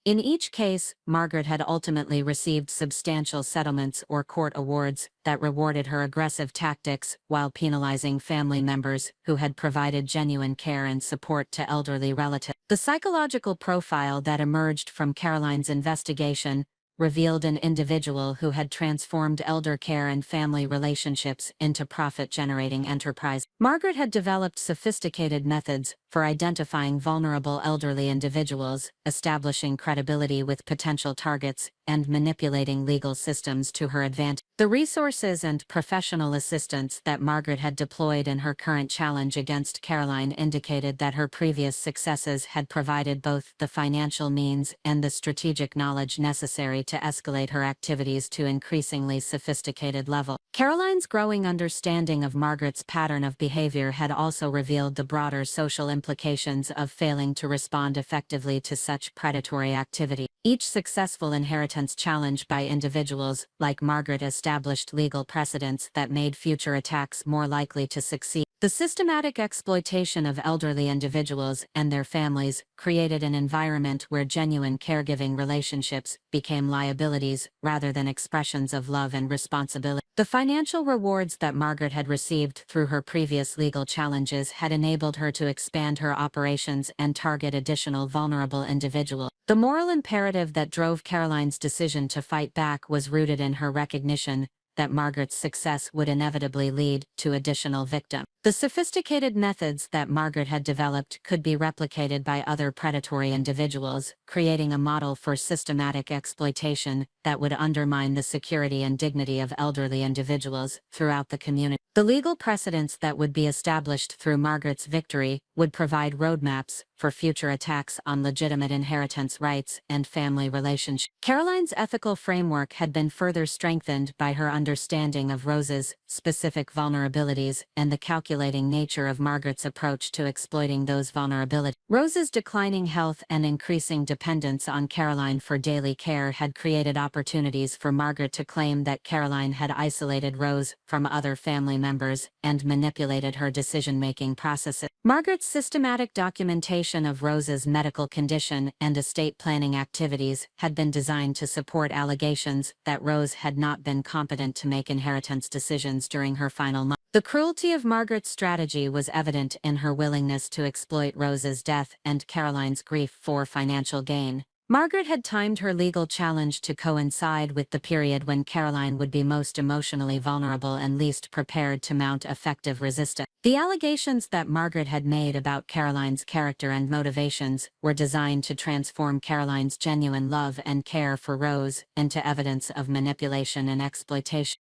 In each case, Margaret had ultimately received substantial settlements or court awards that rewarded her aggressive tactics while penalizing family members who had provided genuine care and support to elderly relatives. The psychological profile that emerged from Caroline's investigation revealed an individual who had transformed elder care and family relationships into profit-generating enterprise. Margaret had developed sophisticated methods for identifying vulnerable elderly individuals, establishing credibility with potential targets, and manipulating legal systems to her advantage. The resources and professional assistance that Margaret had deployed in her current challenge against Caroline indicated that her previous successes had provided both the financial means and the strategic knowledge necessary to escalate her activities to increasingly sophisticated levels. Caroline's growing understanding of Margaret's pattern of behavior had also revealed the broader social implications of failing to respond effectively to such predatory activity. Each successful inheritance challenge by individuals like Margaret established legal precedents that made future attacks more likely to succeed. The systematic exploitation of elderly individuals and their families created an environment where genuine caregiving relationships became liabilities rather than expressions of love and responsibility. The financial rewards that Margaret had received through her previous legal challenges had enabled her to expand her operations and target additional vulnerable individuals. The moral imperative that drove Caroline's decision to fight back was rooted in her recognition that Margaret's success would inevitably lead to additional victims. The sophisticated methods that Margaret had developed could be replicated by other predatory individuals, creating a model for systematic exploitation that would undermine the security and dignity of elderly individuals throughout the community. The legal precedents that would be established through Margaret's victory would provide roadmaps for future attacks on legitimate inheritance rights and family relationships. Caroline's ethical framework had been further strengthened by her understanding of Rose's specific vulnerabilities and the calculating nature of Margaret's approach to exploiting those vulnerabilities. Rose's declining health and increasing dependence on Caroline for daily care had created opportunities for Margaret to claim that Caroline had isolated Rose from other family members and manipulated her decision-making processes. Margaret's systematic documentation of Rose's medical condition and estate planning activities had been designed to support allegations that Rose had not been competent to make inheritance decisions during her final months. The cruelty of Margaret's strategy was evident in her willingness to exploit Rose's death and Caroline's grief for financial gain. Margaret had timed her legal challenge to coincide with the period when Caroline would be most emotionally vulnerable and least prepared to mount effective resistance. The allegations that Margaret had made about Caroline's character and motivations were designed to transform Caroline's genuine love and care for Rose into evidence of manipulation and exploitation.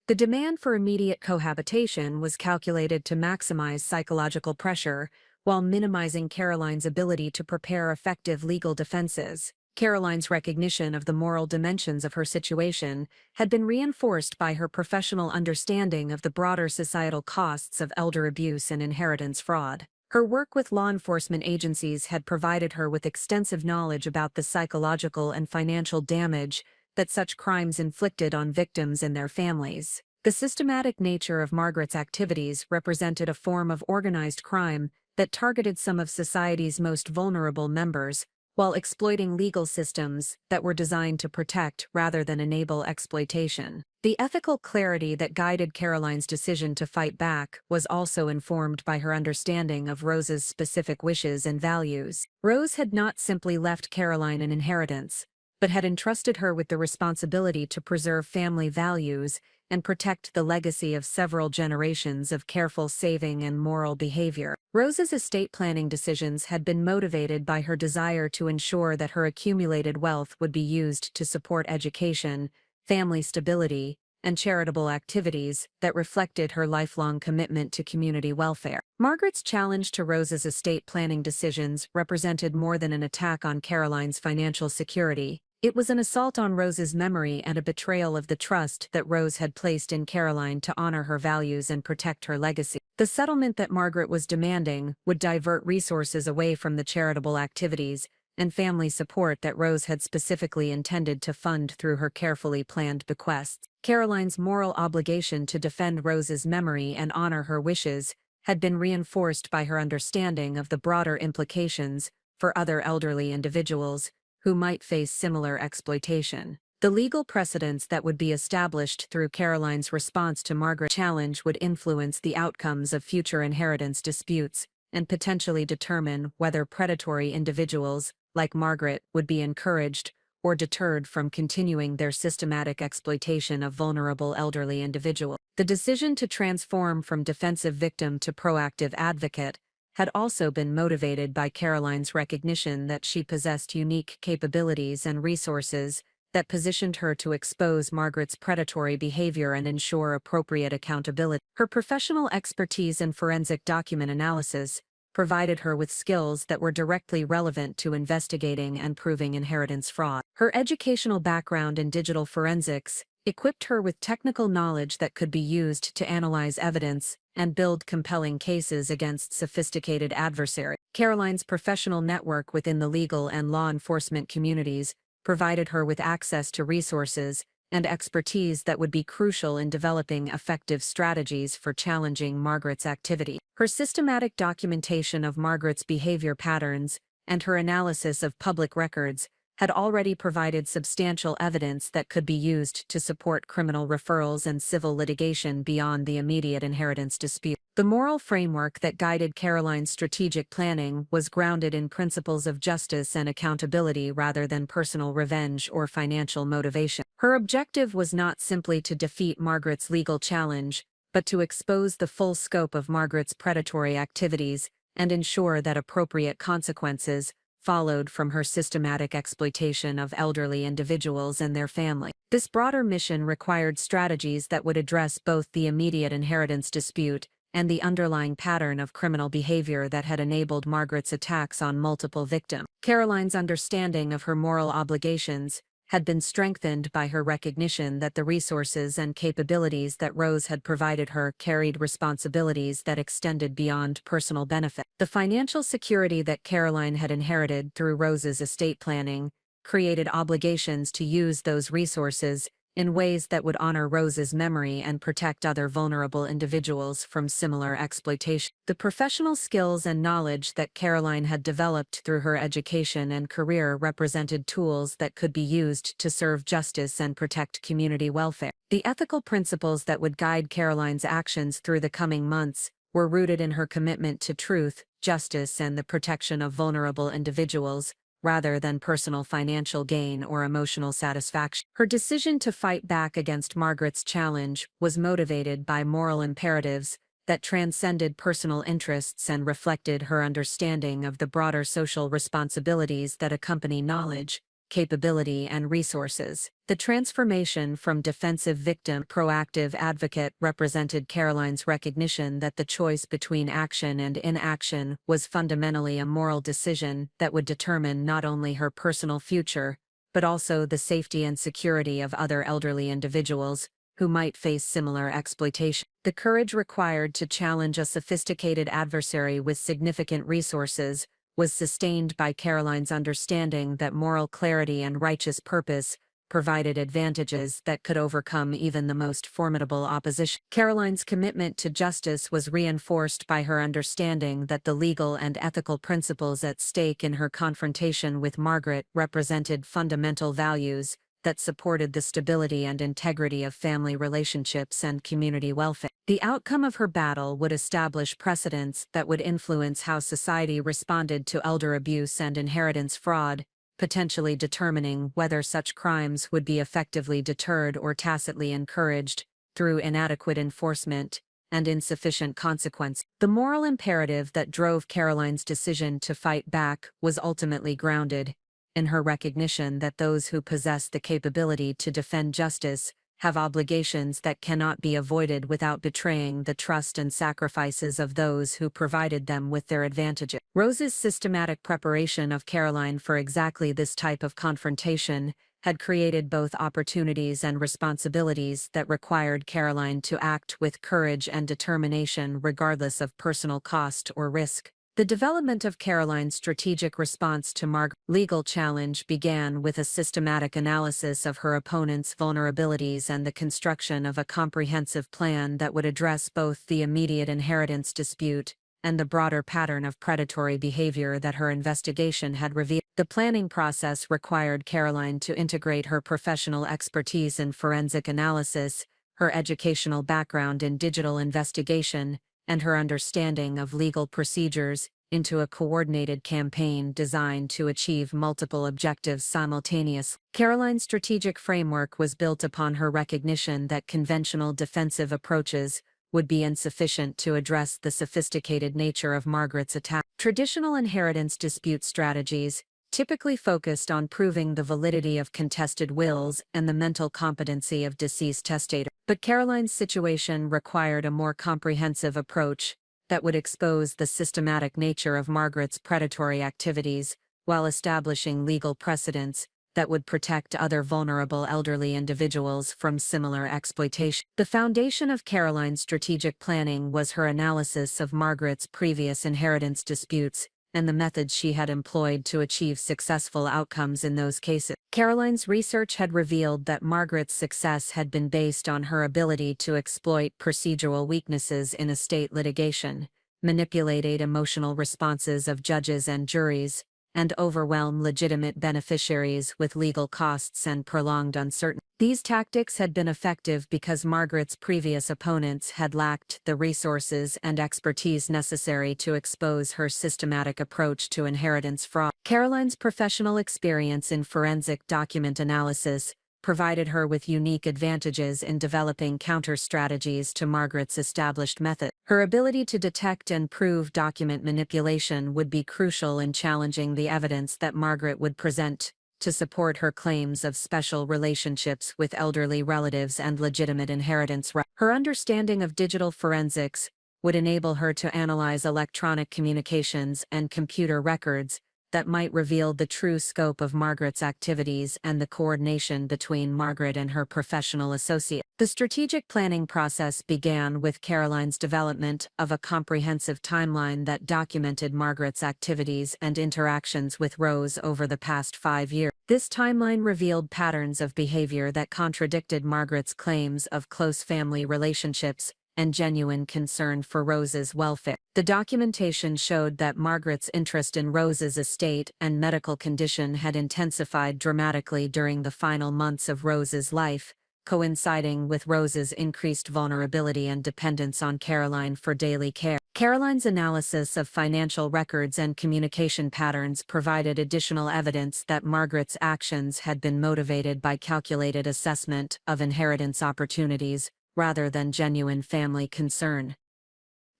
The demand for immediate cohabitation was calculated to maximize psychological pressure while minimizing Caroline's ability to prepare effective legal defenses. Caroline's recognition of the moral dimensions of her situation had been reinforced by her professional understanding of the broader societal costs of elder abuse and inheritance fraud. Her work with law enforcement agencies had provided her with extensive knowledge about the psychological and financial damage that such crimes inflicted on victims and their families. The systematic nature of Margaret's activities represented a form of organized crime that targeted some of society's most vulnerable members, while exploiting legal systems that were designed to protect rather than enable exploitation. The ethical clarity that guided Caroline's decision to fight back was also informed by her understanding of Rose's specific wishes and values. Rose had not simply left Caroline an inheritance, but had entrusted her with the responsibility to preserve family values and protect the legacy of several generations of careful saving and moral behavior. Rose's estate planning decisions had been motivated by her desire to ensure that her accumulated wealth would be used to support education, family stability, and charitable activities that reflected her lifelong commitment to community welfare. Margaret's challenge to Rose's estate planning decisions represented more than an attack on Caroline's financial security. It was an assault on Rose's memory and a betrayal of the trust that Rose had placed in Caroline to honor her values and protect her legacy. The settlement that Margaret was demanding would divert resources away from the charitable activities and family support that Rose had specifically intended to fund through her carefully planned bequests. Caroline's moral obligation to defend Rose's memory and honor her wishes had been reinforced by her understanding of the broader implications for other elderly individuals who might face similar exploitation. The legal precedents that would be established through Caroline's response to Margaret's challenge would influence the outcomes of future inheritance disputes and potentially determine whether predatory individuals, like Margaret, would be encouraged or deterred from continuing their systematic exploitation of vulnerable elderly individuals. The decision to transform from defensive victim to proactive advocate had also been motivated by Caroline's recognition that she possessed unique capabilities and resources that positioned her to expose Margaret's predatory behavior and ensure appropriate accountability. Her professional expertise in forensic document analysis provided her with skills that were directly relevant to investigating and proving inheritance fraud. Her educational background in digital forensics equipped her with technical knowledge that could be used to analyze evidence and build compelling cases against sophisticated adversaries. Caroline's professional network within the legal and law enforcement communities provided her with access to resources and expertise that would be crucial in developing effective strategies for challenging Margaret's activity. Her systematic documentation of Margaret's behavior patterns and her analysis of public records had already provided substantial evidence that could be used to support criminal referrals and civil litigation beyond the immediate inheritance dispute. The moral framework that guided Caroline's strategic planning was grounded in principles of justice and accountability rather than personal revenge or financial motivation. Her objective was not simply to defeat Margaret's legal challenge, but to expose the full scope of Margaret's predatory activities and ensure that appropriate consequences followed from her systematic exploitation of elderly individuals and their family. This broader mission required strategies that would address both the immediate inheritance dispute and the underlying pattern of criminal behavior that had enabled Margaret's attacks on multiple victims. Caroline's understanding of her moral obligations had been strengthened by her recognition that the resources and capabilities that Rose had provided her carried responsibilities that extended beyond personal benefit. The financial security that Caroline had inherited through Rose's estate planning created obligations to use those resources in ways that would honor Rose's memory and protect other vulnerable individuals from similar exploitation. The professional skills and knowledge that Caroline had developed through her education and career represented tools that could be used to serve justice and protect community welfare. The ethical principles that would guide Caroline's actions through the coming months were rooted in her commitment to truth, justice, and the protection of vulnerable individuals, rather than personal financial gain or emotional satisfaction. Her decision to fight back against Margaret's challenge was motivated by moral imperatives that transcended personal interests and reflected her understanding of the broader social responsibilities that accompany knowledge, capability, and resources. The transformation from defensive victim to proactive advocate represented Caroline's recognition that the choice between action and inaction was fundamentally a moral decision that would determine not only her personal future, but also the safety and security of other elderly individuals who might face similar exploitation. The courage required to challenge a sophisticated adversary with significant resources was sustained by Caroline's understanding that moral clarity and righteous purpose provided advantages that could overcome even the most formidable opposition. Caroline's commitment to justice was reinforced by her understanding that the legal and ethical principles at stake in her confrontation with Margaret represented fundamental values that supported the stability and integrity of family relationships and community welfare. The outcome of her battle would establish precedents that would influence how society responded to elder abuse and inheritance fraud, potentially determining whether such crimes would be effectively deterred or tacitly encouraged through inadequate enforcement and insufficient consequence. The moral imperative that drove Caroline's decision to fight back was ultimately grounded in her recognition that those who possess the capability to defend justice have obligations that cannot be avoided without betraying the trust and sacrifices of those who provided them with their advantages. Rose's systematic preparation of Caroline for exactly this type of confrontation had created both opportunities and responsibilities that required Caroline to act with courage and determination regardless of personal cost or risk. The development of Caroline's strategic response to Margaret's legal challenge began with a systematic analysis of her opponent's vulnerabilities and the construction of a comprehensive plan that would address both the immediate inheritance dispute and the broader pattern of predatory behavior that her investigation had revealed. The planning process required Caroline to integrate her professional expertise in forensic analysis, her educational background in digital investigation, and her understanding of legal procedures into a coordinated campaign designed to achieve multiple objectives simultaneously. Caroline's strategic framework was built upon her recognition that conventional defensive approaches would be insufficient to address the sophisticated nature of Margaret's attack. Traditional inheritance dispute strategies, typically focused on proving the validity of contested wills and the mental competency of deceased testator. But Caroline's situation required a more comprehensive approach that would expose the systematic nature of Margaret's predatory activities while establishing legal precedents that would protect other vulnerable elderly individuals from similar exploitation. The foundation of Caroline's strategic planning was her analysis of Margaret's previous inheritance disputes and the methods she had employed to achieve successful outcomes in those cases. Caroline's research had revealed that Margaret's success had been based on her ability to exploit procedural weaknesses in estate litigation, manipulate emotional responses of judges and juries, and overwhelm legitimate beneficiaries with legal costs and prolonged uncertainty. These tactics had been effective because Margaret's previous opponents had lacked the resources and expertise necessary to expose her systematic approach to inheritance fraud. Caroline's professional experience in forensic document analysis provided her with unique advantages in developing counter-strategies to Margaret's established method. Her ability to detect and prove document manipulation would be crucial in challenging the evidence that Margaret would present to support her claims of special relationships with elderly relatives and legitimate inheritance rights. Her understanding of digital forensics would enable her to analyze electronic communications and computer records that might reveal the true scope of Margaret's activities and the coordination between Margaret and her professional associate. The strategic planning process began with Caroline's development of a comprehensive timeline that documented Margaret's activities and interactions with Rose over the past 5 years. This timeline revealed patterns of behavior that contradicted Margaret's claims of close family relationships and genuine concern for Rose's welfare. The documentation showed that Margaret's interest in Rose's estate and medical condition had intensified dramatically during the final months of Rose's life, coinciding with Rose's increased vulnerability and dependence on Caroline for daily care. Caroline's analysis of financial records and communication patterns provided additional evidence that Margaret's actions had been motivated by calculated assessment of inheritance opportunities, rather than genuine family concern.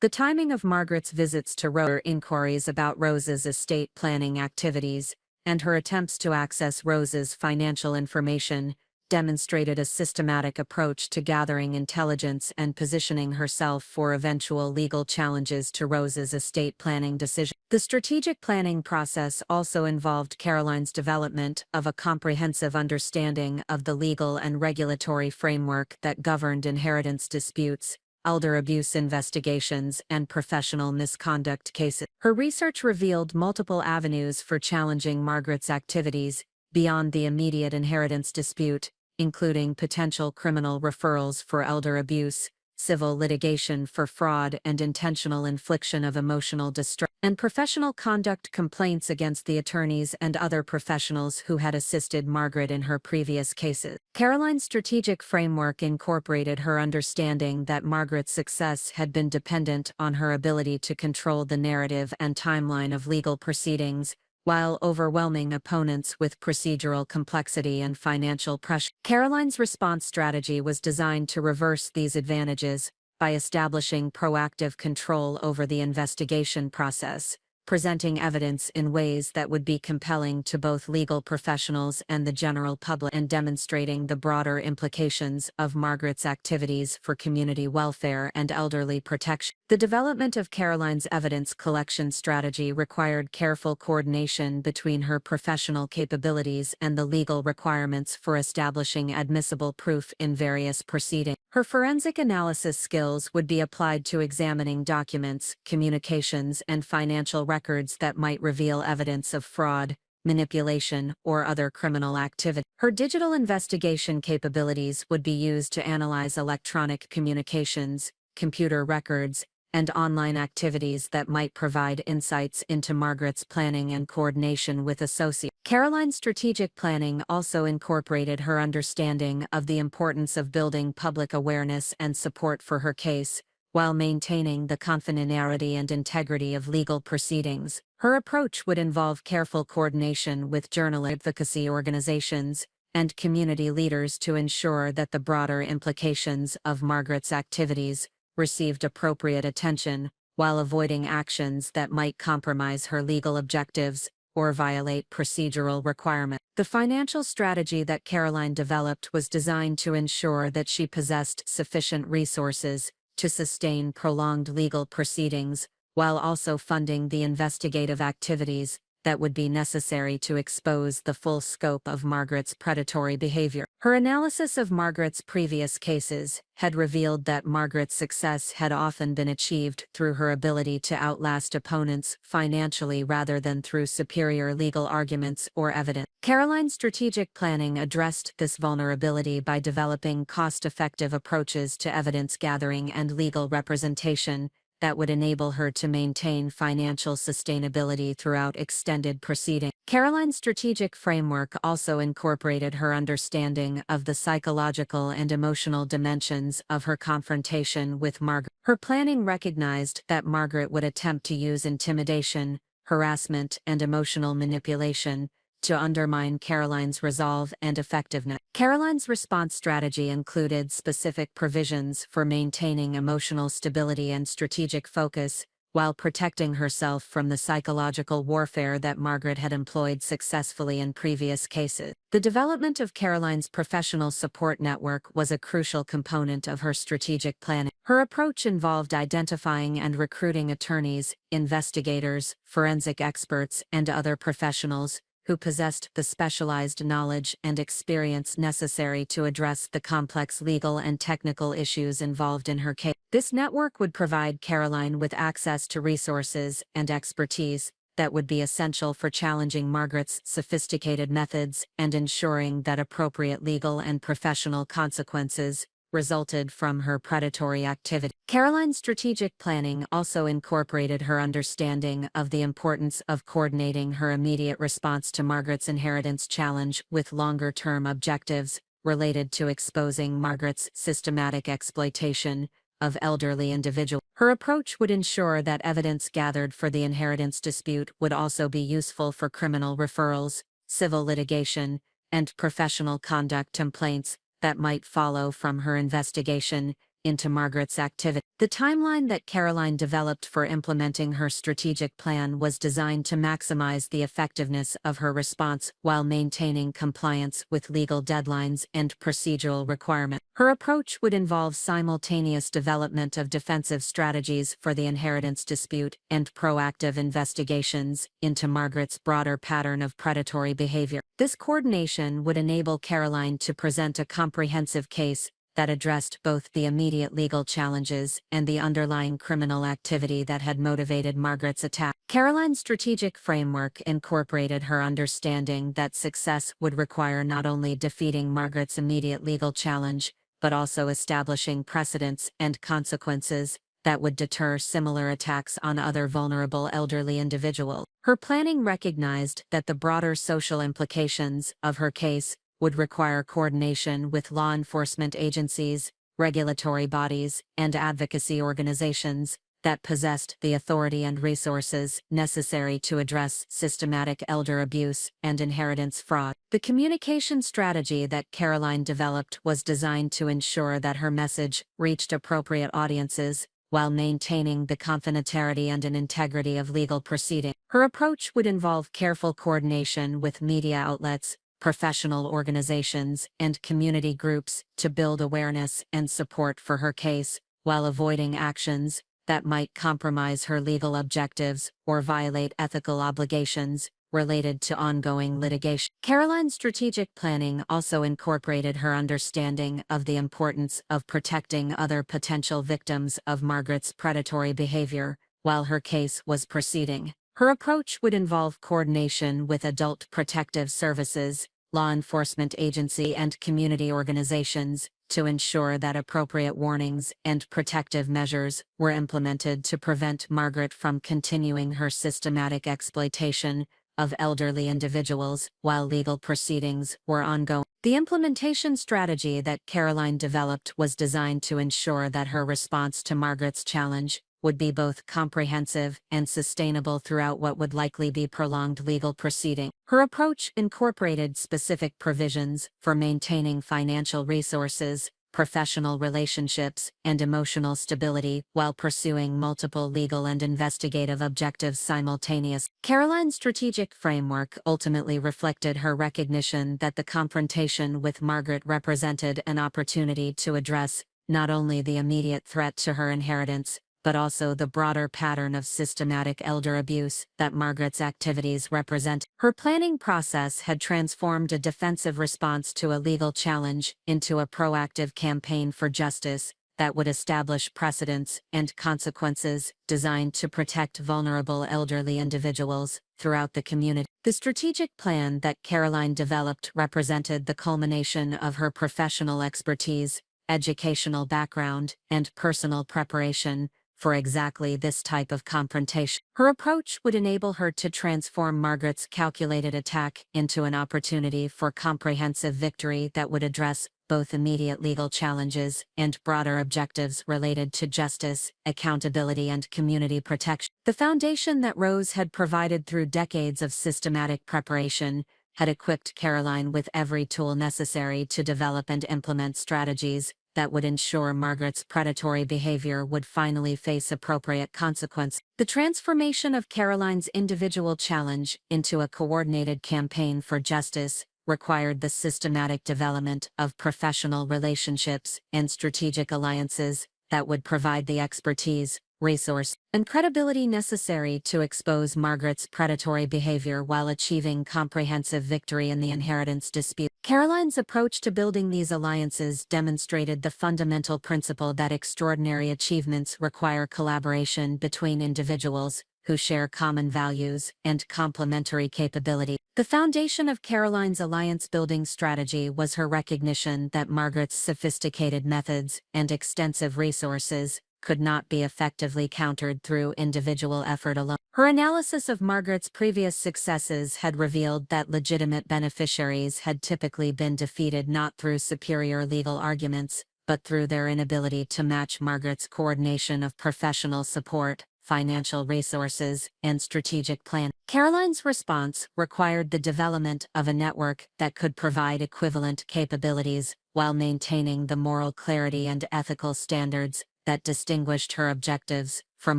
The timing of Margaret's visits to Rose, inquiries about Rose's estate planning activities, and her attempts to access Rose's financial information demonstrated a systematic approach to gathering intelligence and positioning herself for eventual legal challenges to Rose's estate planning decision. The strategic planning process also involved Caroline's development of a comprehensive understanding of the legal and regulatory framework that governed inheritance disputes, elder abuse investigations, and professional misconduct cases. Her research revealed multiple avenues for challenging Margaret's activities beyond the immediate inheritance dispute, including potential criminal referrals for elder abuse, civil litigation for fraud and intentional infliction of emotional distress, and professional conduct complaints against the attorneys and other professionals who had assisted Margaret in her previous cases. Caroline's strategic framework incorporated her understanding that Margaret's success had been dependent on her ability to control the narrative and timeline of legal proceedings, while overwhelming opponents with procedural complexity and financial pressure. Caroline's response strategy was designed to reverse these advantages by establishing proactive control over the investigation process, presenting evidence in ways that would be compelling to both legal professionals and the general public, and demonstrating the broader implications of Margaret's activities for community welfare and elderly protection. The development of Caroline's evidence collection strategy required careful coordination between her professional capabilities and the legal requirements for establishing admissible proof in various proceedings. Her forensic analysis skills would be applied to examining documents, communications, and financial records that might reveal evidence of fraud, manipulation, or other criminal activity. Her digital investigation capabilities would be used to analyze electronic communications, computer records, and online activities that might provide insights into Margaret's planning and coordination with associates. Caroline's strategic planning also incorporated her understanding of the importance of building public awareness and support for her case, while maintaining the confidentiality and integrity of legal proceedings. Her approach would involve careful coordination with journalist advocacy organizations and community leaders to ensure that the broader implications of Margaret's activities received appropriate attention, while avoiding actions that might compromise her legal objectives or violate procedural requirements. The financial strategy that Caroline developed was designed to ensure that she possessed sufficient resources to sustain prolonged legal proceedings, while also funding the investigative activities that would be necessary to expose the full scope of Margaret's predatory behavior. Her analysis of Margaret's previous cases had revealed that Margaret's success had often been achieved through her ability to outlast opponents financially rather than through superior legal arguments or evidence. Caroline's strategic planning addressed this vulnerability by developing cost-effective approaches to evidence gathering and legal representation that would enable her to maintain financial sustainability throughout extended proceedings. Caroline's strategic framework also incorporated her understanding of the psychological and emotional dimensions of her confrontation with Margaret. Her planning recognized that Margaret would attempt to use intimidation, harassment, and emotional manipulation to undermine Caroline's resolve and effectiveness. Caroline's response strategy included specific provisions for maintaining emotional stability and strategic focus, while protecting herself from the psychological warfare that Margaret had employed successfully in previous cases. The development of Caroline's professional support network was a crucial component of her strategic planning. Her approach involved identifying and recruiting attorneys, investigators, forensic experts, and other professionals who possessed the specialized knowledge and experience necessary to address the complex legal and technical issues involved in her case. This network would provide Caroline with access to resources and expertise that would be essential for challenging Margaret's sophisticated methods and ensuring that appropriate legal and professional consequences resulted from her predatory activity. Caroline's strategic planning also incorporated her understanding of the importance of coordinating her immediate response to Margaret's inheritance challenge with longer-term objectives related to exposing Margaret's systematic exploitation of elderly individuals. Her approach would ensure that evidence gathered for the inheritance dispute would also be useful for criminal referrals, civil litigation, and professional conduct complaints that might follow from her investigation into Margaret's activity. The timeline that Caroline developed for implementing her strategic plan was designed to maximize the effectiveness of her response while maintaining compliance with legal deadlines and procedural requirements. Her approach would involve simultaneous development of defensive strategies for the inheritance dispute and proactive investigations into Margaret's broader pattern of predatory behavior. This coordination would enable Caroline to present a comprehensive case that addressed both the immediate legal challenges and the underlying criminal activity that had motivated Margaret's attack. Caroline's strategic framework incorporated her understanding that success would require not only defeating Margaret's immediate legal challenge, but also establishing precedents and consequences that would deter similar attacks on other vulnerable elderly individuals. Her planning recognized that the broader social implications of her case would require coordination with law enforcement agencies, regulatory bodies, and advocacy organizations that possessed the authority and resources necessary to address systematic elder abuse and inheritance fraud. The communication strategy that Caroline developed was designed to ensure that her message reached appropriate audiences while maintaining the confidentiality and integrity of legal proceedings. Her approach would involve careful coordination with media outlets, professional organizations, and community groups to build awareness and support for her case, while avoiding actions that might compromise her legal objectives or violate ethical obligations related to ongoing litigation. Caroline's strategic planning also incorporated her understanding of the importance of protecting other potential victims of Margaret's predatory behavior while her case was proceeding. Her approach would involve coordination with adult protective services, law enforcement agency, and community organizations to ensure that appropriate warnings and protective measures were implemented to prevent Margaret from continuing her systematic exploitation of elderly individuals while legal proceedings were ongoing. The implementation strategy that Caroline developed was designed to ensure that her response to Margaret's challenge would be both comprehensive and sustainable throughout what would likely be prolonged legal proceeding. Her approach incorporated specific provisions for maintaining financial resources, professional relationships, and emotional stability while pursuing multiple legal and investigative objectives simultaneously. Caroline's strategic framework ultimately reflected her recognition that the confrontation with Margaret represented an opportunity to address not only the immediate threat to her inheritance, but also the broader pattern of systematic elder abuse that Margaret's activities represent. Her planning process had transformed a defensive response to a legal challenge into a proactive campaign for justice that would establish precedents and consequences designed to protect vulnerable elderly individuals throughout the community. The strategic plan that Caroline developed represented the culmination of her professional expertise, educational background, and personal preparation for exactly this type of confrontation. Her approach would enable her to transform Margaret's calculated attack into an opportunity for comprehensive victory that would address both immediate legal challenges and broader objectives related to justice, accountability, and community protection. The foundation that Rose had provided through decades of systematic preparation had equipped Caroline with every tool necessary to develop and implement strategies that would ensure Margaret's predatory behavior would finally face appropriate consequence. The transformation of Caroline's individual challenge into a coordinated campaign for justice required the systematic development of professional relationships and strategic alliances that would provide the expertise, resource, and credibility necessary to expose Margaret's predatory behavior while achieving comprehensive victory in the inheritance dispute. Caroline's approach to building these alliances demonstrated the fundamental principle that extraordinary achievements require collaboration between individuals who share common values and complementary capability. The foundation of Caroline's alliance-building strategy was her recognition that Margaret's sophisticated methods and extensive resources could not be effectively countered through individual effort alone. Her analysis of Margaret's previous successes had revealed that legitimate beneficiaries had typically been defeated not through superior legal arguments, but through their inability to match Margaret's coordination of professional support, financial resources, and strategic plan. Caroline's response required the development of a network that could provide equivalent capabilities while maintaining the moral clarity and ethical standards that distinguished her objectives from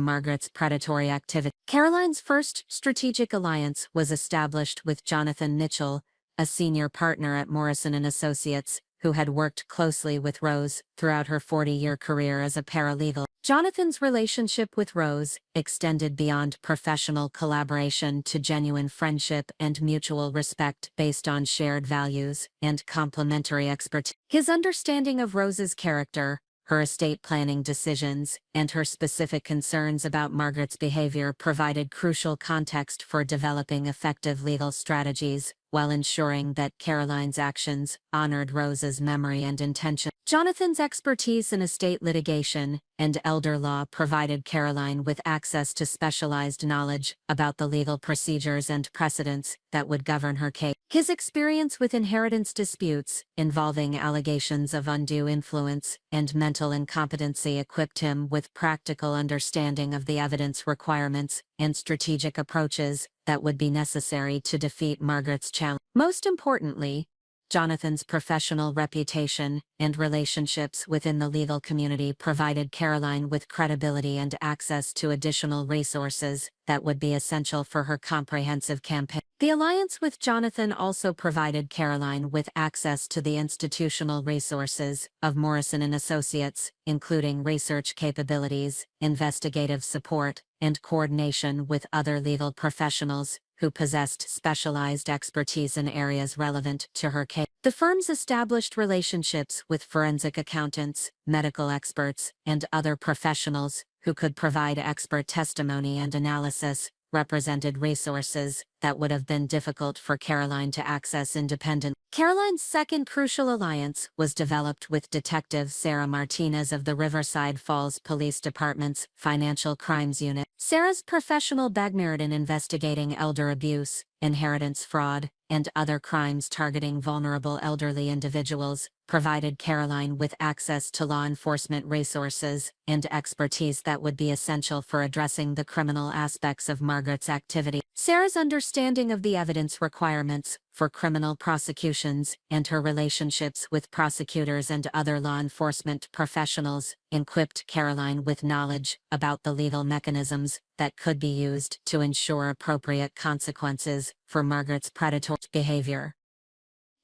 Margaret's predatory activity. Caroline's first strategic alliance was established with Jonathan Mitchell, a senior partner at Morrison & Associates, who had worked closely with Rose throughout her 40-year career as a paralegal. Jonathan's relationship with Rose extended beyond professional collaboration to genuine friendship and mutual respect based on shared values and complementary expertise. His understanding of Rose's character, her estate planning decisions, and her specific concerns about Margaret's behavior provided crucial context for developing effective legal strategies, while ensuring that Caroline's actions honored Rose's memory and intention. Jonathan's expertise in estate litigation and elder law provided Caroline with access to specialized knowledge about the legal procedures and precedents that would govern her case. His experience with inheritance disputes involving allegations of undue influence and mental incompetency equipped him with practical understanding of the evidence requirements and strategic approaches that would be necessary to defeat Margaret's challenge. Most importantly, Jonathan's professional reputation and relationships within the legal community provided Caroline with credibility and access to additional resources that would be essential for her comprehensive campaign. The alliance with Jonathan also provided Caroline with access to the institutional resources of Morrison & Associates, including research capabilities, investigative support, and coordination with other legal professionals who possessed specialized expertise in areas relevant to her case. The firm's established relationships with forensic accountants, medical experts, and other professionals who could provide expert testimony and analysis represented resources that would have been difficult for Caroline to access independently. Caroline's second crucial alliance was developed with Detective Sarah Martinez of the Riverside Falls Police Department's Financial Crimes Unit. Sarah's professional background in investigating elder abuse, inheritance fraud, and other crimes targeting vulnerable elderly individuals provided Caroline with access to law enforcement resources and expertise that would be essential for addressing the criminal aspects of Margaret's activity. Sarah's understanding of the evidence requirements for criminal prosecutions and her relationships with prosecutors and other law enforcement professionals equipped Caroline with knowledge about the legal mechanisms that could be used to ensure appropriate consequences for Margaret's predatory behavior.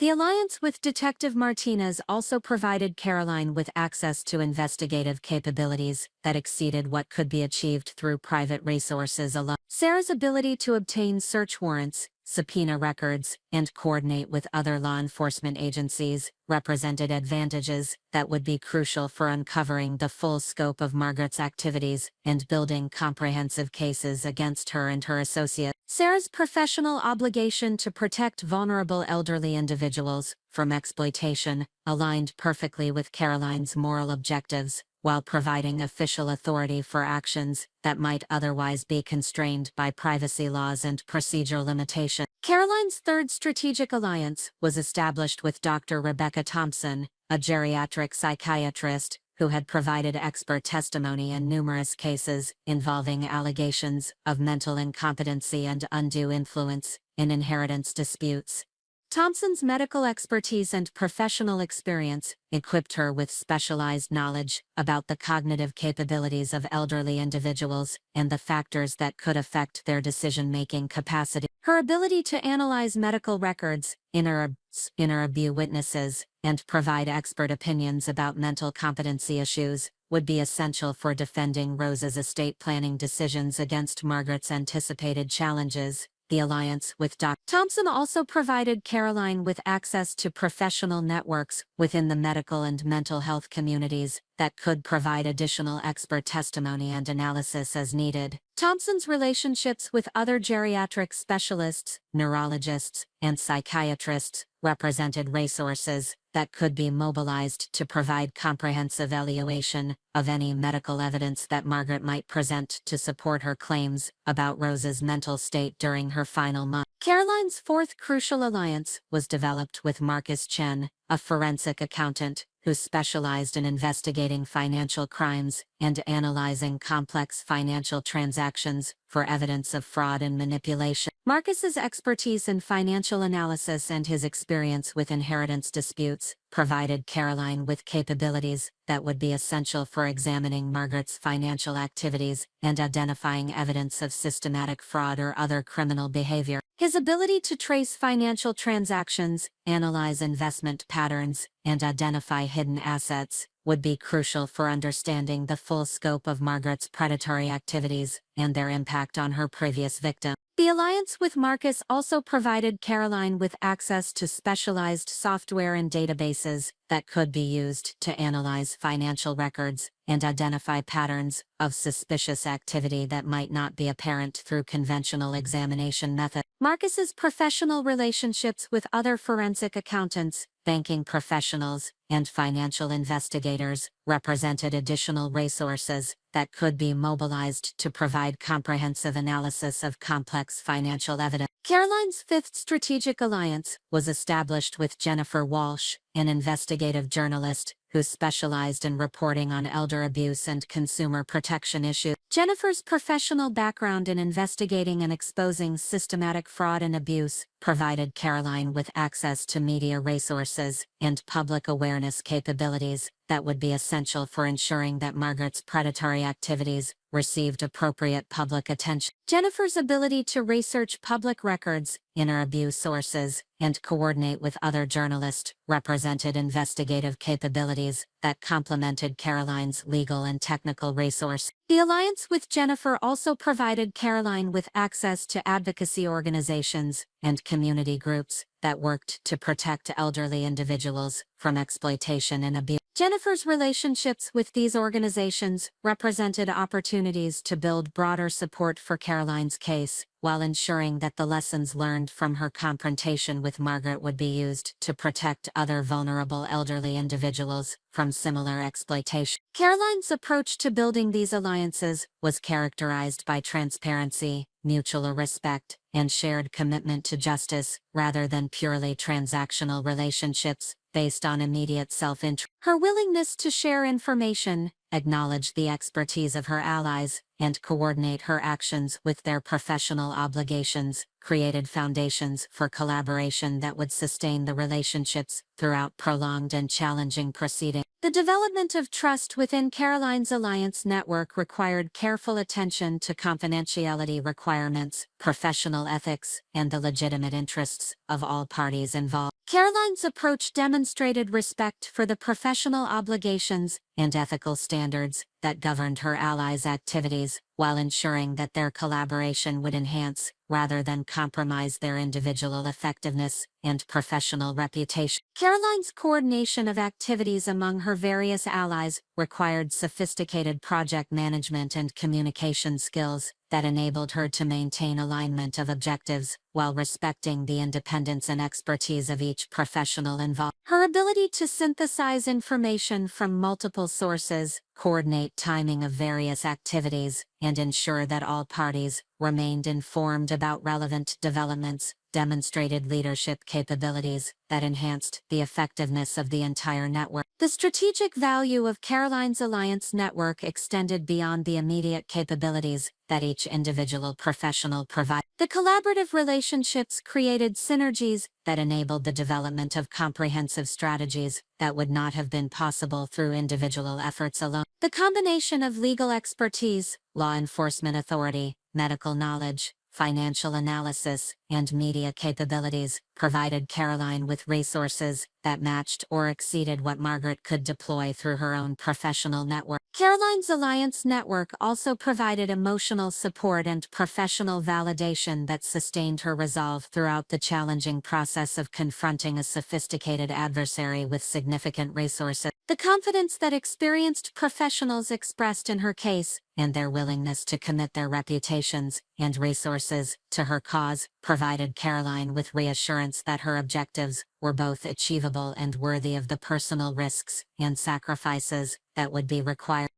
The alliance with Detective Martinez also provided Caroline with access to investigative capabilities that exceeded what could be achieved through private resources alone. Sarah's ability to obtain search warrants, subpoena records, and coordinate with other law enforcement agencies represented advantages that would be crucial for uncovering the full scope of Margaret's activities and building comprehensive cases against her and her associates. Sarah's professional obligation to protect vulnerable elderly individuals from exploitation aligned perfectly with Caroline's moral objectives, while providing official authority for actions that might otherwise be constrained by privacy laws and procedural limitations. Caroline's third strategic alliance was established with Dr. Rebecca Thompson, a geriatric psychiatrist who had provided expert testimony in numerous cases involving allegations of mental incompetency and undue influence in inheritance disputes. Thompson's medical expertise and professional experience equipped her with specialized knowledge about the cognitive capabilities of elderly individuals and the factors that could affect their decision-making capacity. Her ability to analyze medical records, interview witnesses, and provide expert opinions about mental competency issues would be essential for defending Rose's estate planning decisions against Margaret's anticipated challenges. The alliance with Dr. Thompson also provided Caroline with access to professional networks within the medical and mental health communities that could provide additional expert testimony and analysis as needed. Thompson's relationships with other geriatric specialists, neurologists, and psychiatrists represented resources that could be mobilized to provide comprehensive evaluation of any medical evidence that Margaret might present to support her claims about Rose's mental state during her final month. Caroline's fourth crucial alliance was developed with Marcus Chen, a forensic accountant who specialized in investigating financial crimes and analyzing complex financial transactions for evidence of fraud and manipulation. Marcus's expertise in financial analysis and his experience with inheritance disputes provided Caroline with capabilities that would be essential for examining Margaret's financial activities and identifying evidence of systematic fraud or other criminal behavior. His ability to trace financial transactions, analyze investment patterns, and identify hidden assets would be crucial for understanding the full scope of Margaret's predatory activities and their impact on her previous victim. The alliance with Marcus also provided Caroline with access to specialized software and databases that could be used to analyze financial records and identify patterns of suspicious activity that might not be apparent through conventional examination methods. Marcus's professional relationships with other forensic accountants, banking professionals, and financial investigators represented additional resources that could be mobilized to provide comprehensive analysis of complex financial evidence. Caroline's fifth strategic alliance was established with Jennifer Walsh, an investigative journalist who specialized in reporting on elder abuse and consumer protection issues. Jennifer's professional background in investigating and exposing systematic fraud and abuse provided Caroline with access to media resources and public awareness capabilities that would be essential for ensuring that Margaret's predatory activities received appropriate public attention. Jennifer's ability to research public records, inter-abuse sources, and coordinate with other journalists represented investigative capabilities that complemented Caroline's legal and technical resources. The alliance with Jennifer also provided Caroline with access to advocacy organizations and community groups that worked to protect elderly individuals from exploitation and abuse. Jennifer's relationships with these organizations represented opportunities to build broader support for Caroline's case, while ensuring that the lessons learned from her confrontation with Margaret would be used to protect other vulnerable elderly individuals from similar exploitation. Caroline's approach to building these alliances was characterized by transparency, mutual respect, and shared commitment to justice, rather than purely transactional relationships based on immediate self-interest. Her willingness to share information, acknowledge the expertise of her allies, and coordinate her actions with their professional obligations created foundations for collaboration that would sustain the relationships throughout prolonged and challenging proceedings. The development of trust within Caroline's alliance network required careful attention to confidentiality requirements, professional ethics, and the legitimate interests of all parties involved. Caroline's approach demonstrated respect for the professional obligations and ethical standards that governed her allies' activities, while ensuring that their collaboration would enhance, rather than compromise, their individual effectiveness and professional reputation. Caroline's coordination of activities among her various allies required sophisticated project management and communication skills that enabled her to maintain alignment of objectives while respecting the independence and expertise of each professional involved. Her ability to synthesize information from multiple sources, coordinate timing of various activities, and ensure that all parties remained informed about relevant developments demonstrated leadership capabilities that enhanced the effectiveness of the entire network. The strategic value of Caroline's alliance network extended beyond the immediate capabilities that each individual professional provided. The collaborative relationships created synergies that enabled the development of comprehensive strategies that would not have been possible through individual efforts alone. The combination of legal expertise, law enforcement authority, medical knowledge, financial analysis, and media capabilities provided Caroline with resources that matched or exceeded what Margaret could deploy through her own professional network. Caroline's alliance network also provided emotional support and professional validation that sustained her resolve throughout the challenging process of confronting a sophisticated adversary with significant resources. The confidence that experienced professionals expressed in her case, and their willingness to commit their reputations and resources to her cause, provided Caroline with reassurance that her objectives were both achievable and worthy of the personal risks and sacrifices that would be required.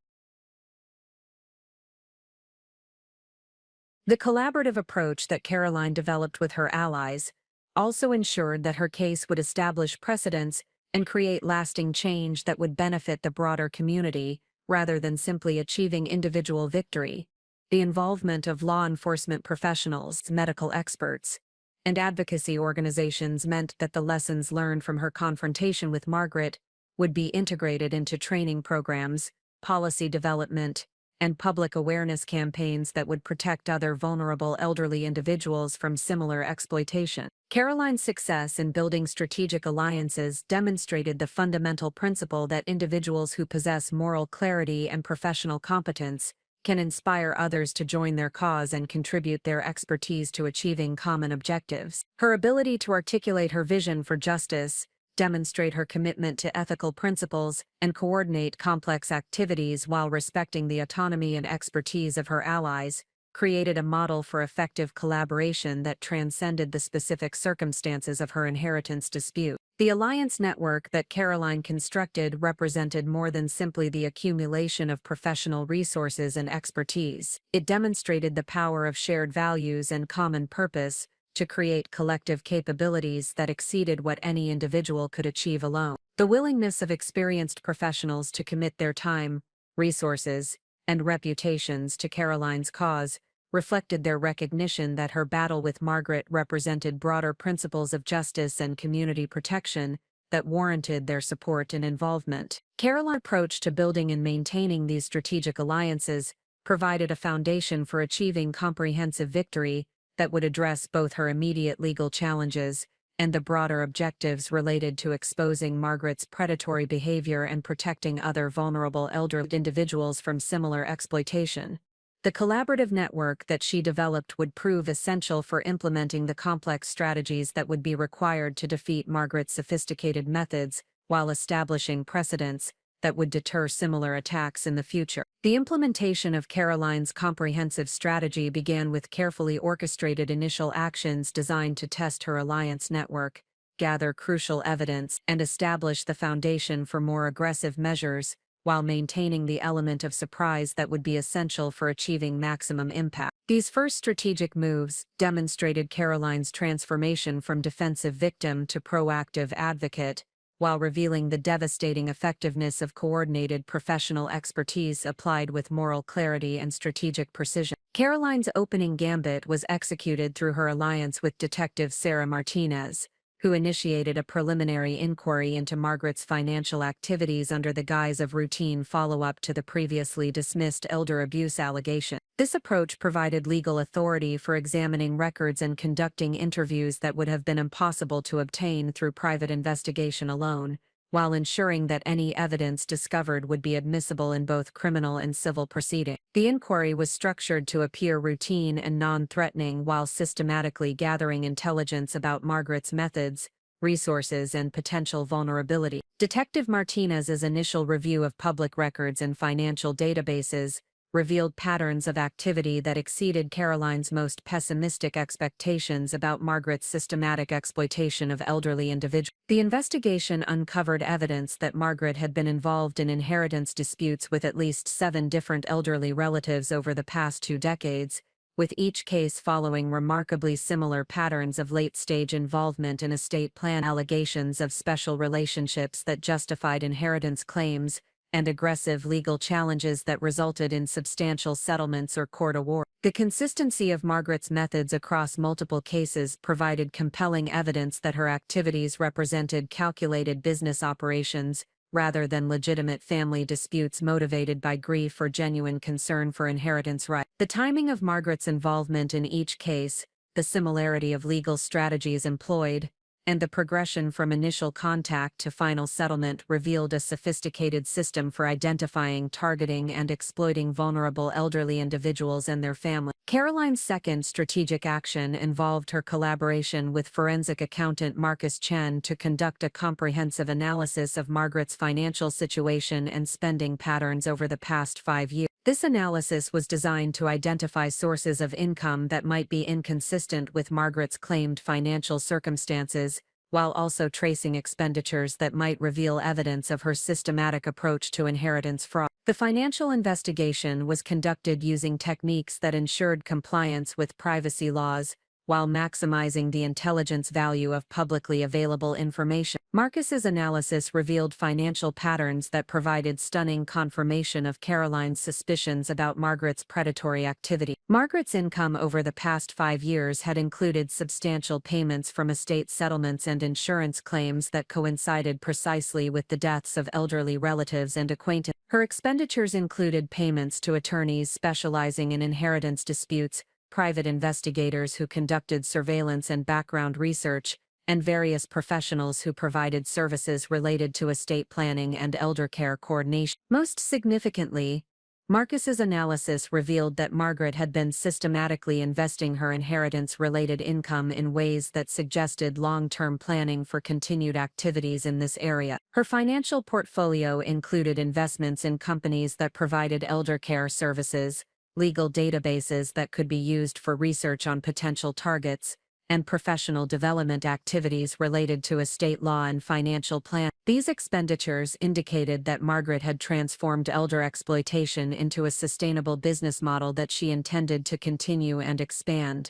The collaborative approach that Caroline developed with her allies also ensured that her case would establish precedents and create lasting change that would benefit the broader community, rather than simply achieving individual victory. The involvement of law enforcement professionals, medical experts, and advocacy organizations meant that the lessons learned from her confrontation with Margaret would be integrated into training programs, policy development, and public awareness campaigns that would protect other vulnerable elderly individuals from similar exploitation. Caroline's success in building strategic alliances demonstrated the fundamental principle that individuals who possess moral clarity and professional competence can inspire others to join their cause and contribute their expertise to achieving common objectives. Her ability to articulate her vision for justice, demonstrate her commitment to ethical principles, and coordinate complex activities while respecting the autonomy and expertise of her allies, created a model for effective collaboration that transcended the specific circumstances of her inheritance dispute. The alliance network that Caroline constructed represented more than simply the accumulation of professional resources and expertise. It demonstrated the power of shared values and common purpose to create collective capabilities that exceeded what any individual could achieve alone. The willingness of experienced professionals to commit their time, resources, and reputations to Caroline's cause reflected their recognition that her battle with Margaret represented broader principles of justice and community protection that warranted their support and involvement. Caroline's approach to building and maintaining these strategic alliances provided a foundation for achieving comprehensive victory that would address both her immediate legal challenges and the broader objectives related to exposing Margaret's predatory behavior and protecting other vulnerable elderly individuals from similar exploitation. The collaborative network that she developed would prove essential for implementing the complex strategies that would be required to defeat Margaret's sophisticated methods while establishing precedents that would deter similar attacks in the future. The implementation of Caroline's comprehensive strategy began with carefully orchestrated initial actions designed to test her alliance network, gather crucial evidence, and establish the foundation for more aggressive measures, while maintaining the element of surprise that would be essential for achieving maximum impact. These first strategic moves demonstrated Caroline's transformation from defensive victim to proactive advocate, while revealing the devastating effectiveness of coordinated professional expertise applied with moral clarity and strategic precision. Caroline's opening gambit was executed through her alliance with Detective Sarah Martinez, who initiated a preliminary inquiry into Margaret's financial activities under the guise of routine follow-up to the previously dismissed elder abuse allegation. This approach provided legal authority for examining records and conducting interviews that would have been impossible to obtain through private investigation alone, while ensuring that any evidence discovered would be admissible in both criminal and civil proceedings. The inquiry was structured to appear routine and non-threatening while systematically gathering intelligence about Margaret's methods, resources, and potential vulnerability. Detective Martinez's initial review of public records and financial databases revealed patterns of activity that exceeded Caroline's most pessimistic expectations about Margaret's systematic exploitation of elderly individuals. The investigation uncovered evidence that Margaret had been involved in inheritance disputes with at least 7 different elderly relatives over the past 2 decades, with each case following remarkably similar patterns of late-stage involvement in estate plan, allegations of special relationships that justified inheritance claims, and aggressive legal challenges that resulted in substantial settlements or court awards. The consistency of Margaret's methods across multiple cases provided compelling evidence that her activities represented calculated business operations rather than legitimate family disputes motivated by grief or genuine concern for inheritance rights. The timing of Margaret's involvement in each case, the similarity of legal strategies employed, and the progression from initial contact to final settlement revealed a sophisticated system for identifying, targeting, and exploiting vulnerable elderly individuals and their families. Caroline's second strategic action involved her collaboration with forensic accountant Marcus Chen to conduct a comprehensive analysis of Margaret's financial situation and spending patterns over the past 5 years. This analysis was designed to identify sources of income that might be inconsistent with Margaret's claimed financial circumstances, while also tracing expenditures that might reveal evidence of her systematic approach to inheritance fraud. The financial investigation was conducted using techniques that ensured compliance with privacy laws, while maximizing the intelligence value of publicly available information. Marcus's analysis revealed financial patterns that provided stunning confirmation of Caroline's suspicions about Margaret's predatory activity. Margaret's income over the past 5 years had included substantial payments from estate settlements and insurance claims that coincided precisely with the deaths of elderly relatives and acquaintances. Her expenditures included payments to attorneys specializing in inheritance disputes, private investigators who conducted surveillance and background research, and various professionals who provided services related to estate planning and elder care coordination. Most significantly, Marcus's analysis revealed that Margaret had been systematically investing her inheritance-related income in ways that suggested long-term planning for continued activities in this area. Her financial portfolio included investments in companies that provided elder care services, legal databases that could be used for research on potential targets, and professional development activities related to estate law and financial planning. These expenditures indicated that Margaret had transformed elder exploitation into a sustainable business model that she intended to continue and expand.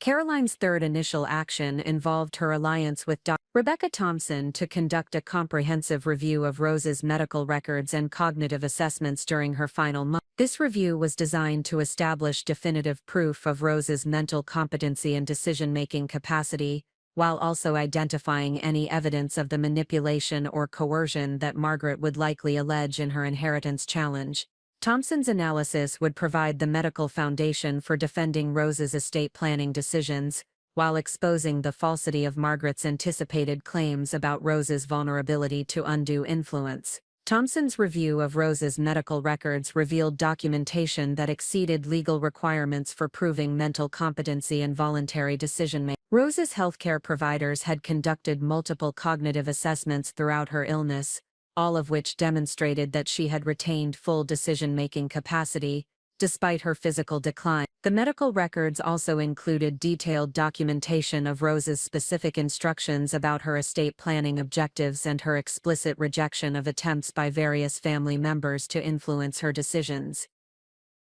Caroline's third initial action involved her alliance with Dr. Rebecca Thompson to conduct a comprehensive review of Rose's medical records and cognitive assessments during her final month. This review was designed to establish definitive proof of Rose's mental competency and decision-making capacity, while also identifying any evidence of the manipulation or coercion that Margaret would likely allege in her inheritance challenge. Thompson's analysis would provide the medical foundation for defending Rose's estate planning decisions, while exposing the falsity of Margaret's anticipated claims about Rose's vulnerability to undue influence. Thompson's review of Rose's medical records revealed documentation that exceeded legal requirements for proving mental competency and voluntary decision-making. Rose's healthcare providers had conducted multiple cognitive assessments throughout her illness, all of which demonstrated that she had retained full decision-making capacity, despite her physical decline. The medical records also included detailed documentation of Rose's specific instructions about her estate planning objectives and her explicit rejection of attempts by various family members to influence her decisions.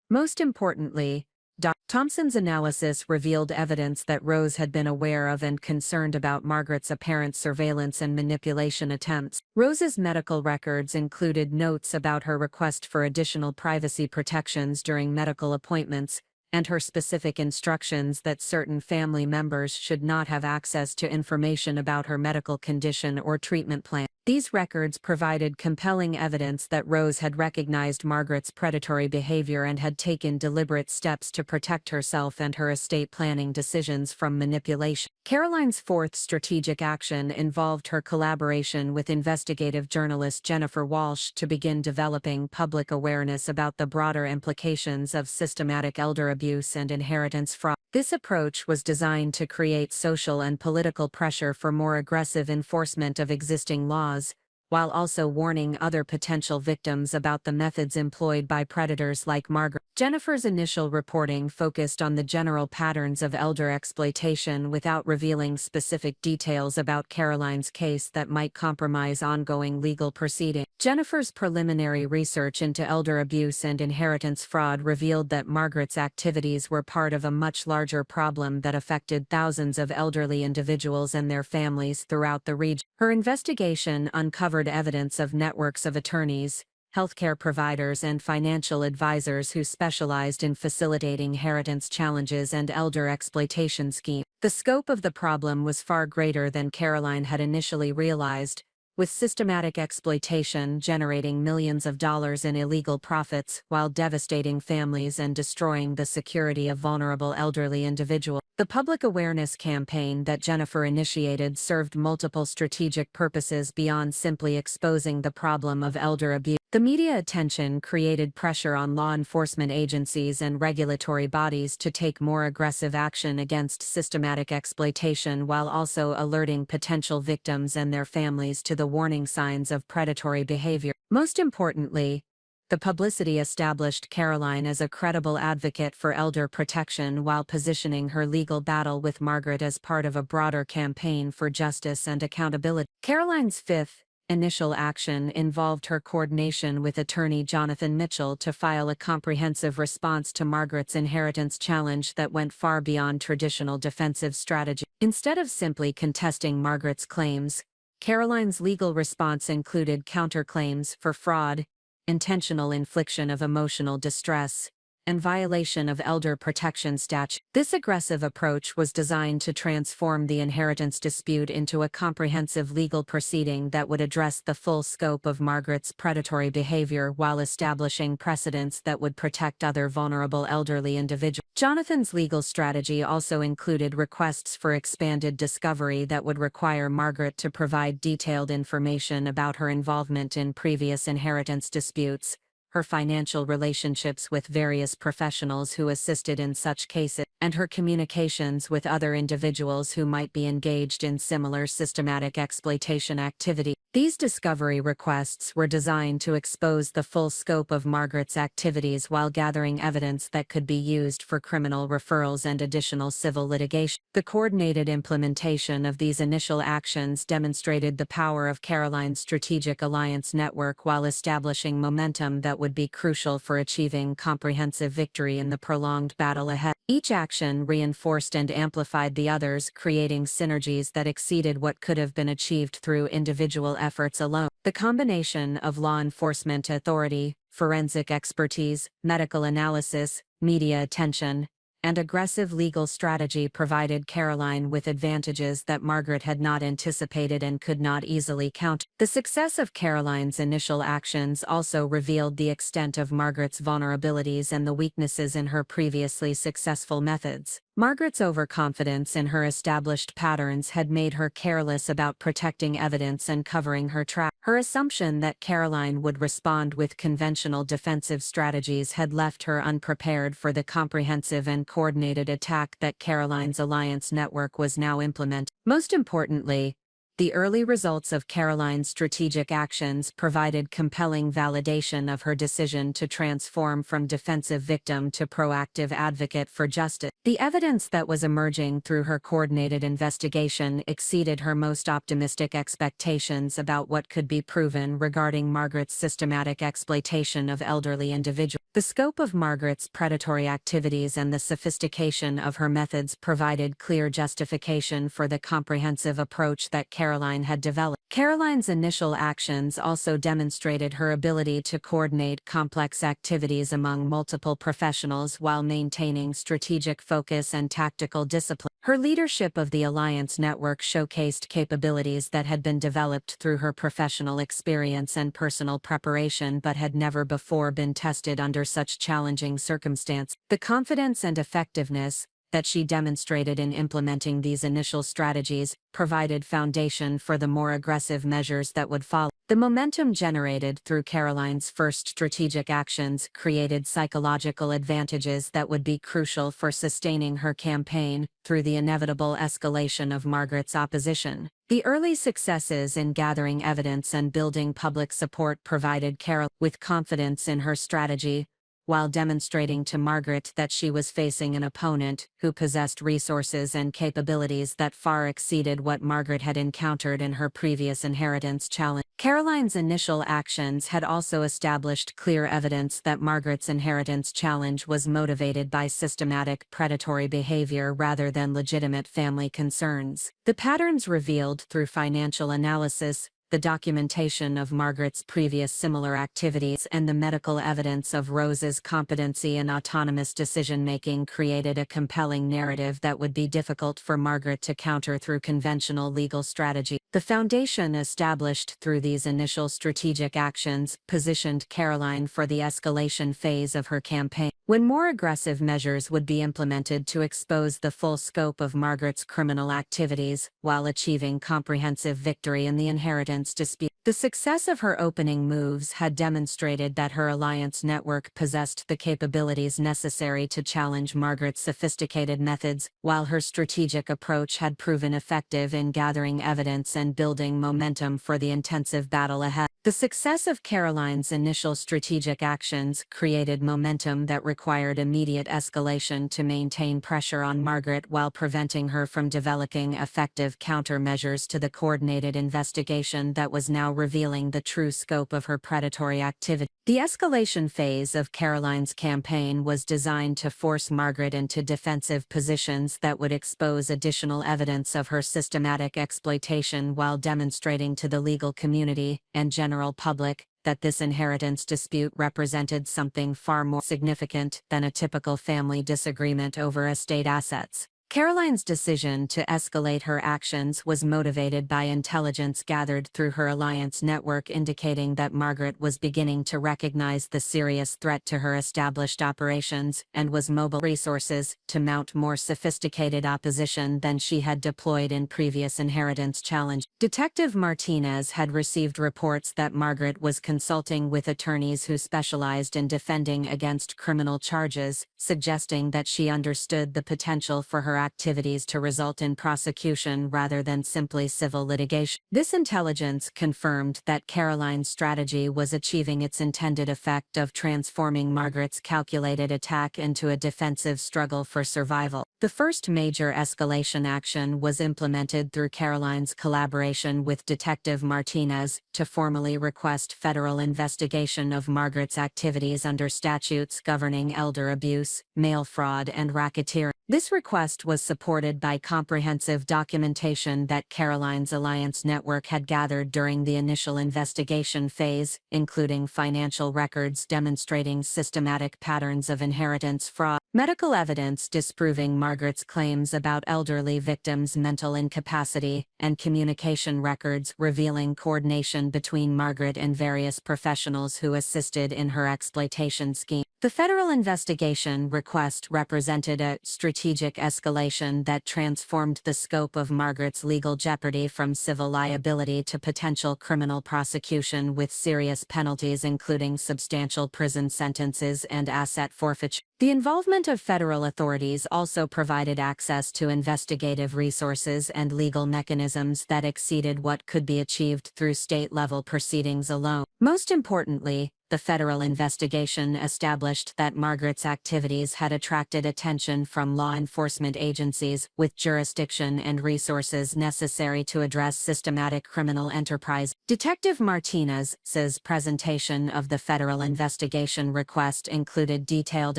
Most importantly, Dr. Thompson's analysis revealed evidence that Rose had been aware of and concerned about Margaret's apparent surveillance and manipulation attempts. Rose's medical records included notes about her request for additional privacy protections during medical appointments, and her specific instructions that certain family members should not have access to information about her medical condition or treatment plan. These records provided compelling evidence that Rose had recognized Margaret's predatory behavior and had taken deliberate steps to protect herself and her estate planning decisions from manipulation. Caroline's fourth strategic action involved her collaboration with investigative journalist Jennifer Walsh to begin developing public awareness about the broader implications of systematic elder abuse and inheritance fraud. This approach was designed to create social and political pressure for more aggressive enforcement of existing laws, while also warning other potential victims about the methods employed by predators like Margaret. Jennifer's initial reporting focused on the general patterns of elder exploitation without revealing specific details about Caroline's case that might compromise ongoing legal proceedings. Jennifer's preliminary research into elder abuse and inheritance fraud revealed that Margaret's activities were part of a much larger problem that affected thousands of elderly individuals and their families throughout the region. Her investigation uncovered evidence of networks of attorneys, healthcare providers, and financial advisors who specialized in facilitating inheritance challenges and elder exploitation schemes. The scope of the problem was far greater than Caroline had initially realized, with systematic exploitation generating millions of dollars in illegal profits while devastating families and destroying the security of vulnerable elderly individuals. The public awareness campaign that Jennifer initiated served multiple strategic purposes beyond simply exposing the problem of elder abuse. The media attention created pressure on law enforcement agencies and regulatory bodies to take more aggressive action against systematic exploitation, while also alerting potential victims and their families to the warning signs of predatory behavior. Most importantly, the publicity established Caroline as a credible advocate for elder protection while positioning her legal battle with Margaret as part of a broader campaign for justice and accountability. Caroline's fifth initial action involved her coordination with attorney Jonathan Mitchell to file a comprehensive response to Margaret's inheritance challenge that went far beyond traditional defensive strategy. Instead of simply contesting Margaret's claims, Caroline's legal response included counterclaims for fraud, intentional infliction of emotional distress, and violation of elder protection statute. This aggressive approach was designed to transform the inheritance dispute into a comprehensive legal proceeding that would address the full scope of Margaret's predatory behavior while establishing precedents that would protect other vulnerable elderly individuals. Jonathan's legal strategy also included requests for expanded discovery that would require Margaret to provide detailed information about her involvement in previous inheritance disputes, her financial relationships with various professionals who assisted in such cases, and her communications with other individuals who might be engaged in similar systematic exploitation activity. These discovery requests were designed to expose the full scope of Margaret's activities while gathering evidence that could be used for criminal referrals and additional civil litigation. The coordinated implementation of these initial actions demonstrated the power of Caroline's strategic alliance network while establishing momentum that would be crucial for achieving comprehensive victory in the prolonged battle ahead. Each action action reinforced and amplified the others, creating synergies that exceeded what could have been achieved through individual efforts alone. The combination of law enforcement authority, forensic expertise, medical analysis, media attention, and aggressive legal strategy provided Caroline with advantages that Margaret had not anticipated and could not easily counter. The success of Caroline's initial actions also revealed the extent of Margaret's vulnerabilities and the weaknesses in her previously successful methods. Margaret's overconfidence in her established patterns had made her careless about protecting evidence and covering her tracks. Her assumption that Caroline would respond with conventional defensive strategies had left her unprepared for the comprehensive and coordinated attack that Caroline's alliance network was now implementing. Most importantly, the early results of Caroline's strategic actions provided compelling validation of her decision to transform from defensive victim to proactive advocate for justice. The evidence that was emerging through her coordinated investigation exceeded her most optimistic expectations about what could be proven regarding Margaret's systematic exploitation of elderly individuals. The scope of Margaret's predatory activities and the sophistication of her methods provided clear justification for the comprehensive approach that Caroline had developed. Caroline's initial actions also demonstrated her ability to coordinate complex activities among multiple professionals while maintaining strategic focus and tactical discipline. Her leadership of the Alliance Network showcased capabilities that had been developed through her professional experience and personal preparation but had never before been tested under such challenging circumstances. The confidence and effectiveness that she demonstrated in implementing these initial strategies provided foundation for the more aggressive measures that would follow. The momentum generated through Caroline's first strategic actions created psychological advantages that would be crucial for sustaining her campaign through the inevitable escalation of Margaret's opposition. The early successes in gathering evidence and building public support provided Caroline with confidence in her strategy, while demonstrating to Margaret that she was facing an opponent who possessed resources and capabilities that far exceeded what Margaret had encountered in her previous inheritance challenge. Caroline's initial actions had also established clear evidence that Margaret's inheritance challenge was motivated by systematic predatory behavior rather than legitimate family concerns. The patterns revealed through financial analysis, the documentation of Margaret's previous similar activities and the medical evidence of Rose's competency and autonomous decision-making created a compelling narrative that would be difficult for Margaret to counter through conventional legal strategy. The foundation established through these initial strategic actions positioned Caroline for the escalation phase of her campaign, when more aggressive measures would be implemented to expose the full scope of Margaret's criminal activities, while achieving comprehensive victory in the inheritance dispute. The success of her opening moves had demonstrated that her alliance network possessed the capabilities necessary to challenge Margaret's sophisticated methods, while her strategic approach had proven effective in gathering evidence and building momentum for the intensive battle ahead. The success of Caroline's initial strategic actions created momentum that required immediate escalation to maintain pressure on Margaret while preventing her from developing effective countermeasures to the coordinated investigation that was now revealing the true scope of her predatory activity. The escalation phase of Caroline's campaign was designed to force Margaret into defensive positions that would expose additional evidence of her systematic exploitation while demonstrating to the legal community and general public that this inheritance dispute represented something far more significant than a typical family disagreement over estate assets. Caroline's decision to escalate her actions was motivated by intelligence gathered through her alliance network indicating that Margaret was beginning to recognize the serious threat to her established operations and was mobilizing resources to mount more sophisticated opposition than she had deployed in previous inheritance challenge. Detective Martinez had received reports that Margaret was consulting with attorneys who specialized in defending against criminal charges, suggesting that she understood the potential for her activities to result in prosecution rather than simply civil litigation. This intelligence confirmed that Caroline's strategy was achieving its intended effect of transforming Margaret's calculated attack into a defensive struggle for survival. The first major escalation action was implemented through Caroline's collaboration with Detective Martinez to formally request federal investigation of Margaret's activities under statutes governing elder abuse, mail fraud, and racketeering. This request was supported by comprehensive documentation that Caroline's Alliance Network had gathered during the initial investigation phase, including financial records demonstrating systematic patterns of inheritance fraud, medical evidence disproving Margaret's claims about elderly victims' mental incapacity, and communication records revealing coordination between Margaret and various professionals who assisted in her exploitation scheme. The federal investigation request represented a strategic escalation that transformed the scope of Margaret's legal jeopardy from civil liability to potential criminal prosecution with serious penalties including substantial prison sentences and asset forfeiture. The involvement of federal authorities also provided access to investigative resources and legal mechanisms that exceeded what could be achieved through state-level proceedings alone. Most importantly, the federal investigation established that Margaret's activities had attracted attention from law enforcement agencies with jurisdiction and resources necessary to address systematic criminal enterprise. Detective Martinez's presentation of the federal investigation request included detailed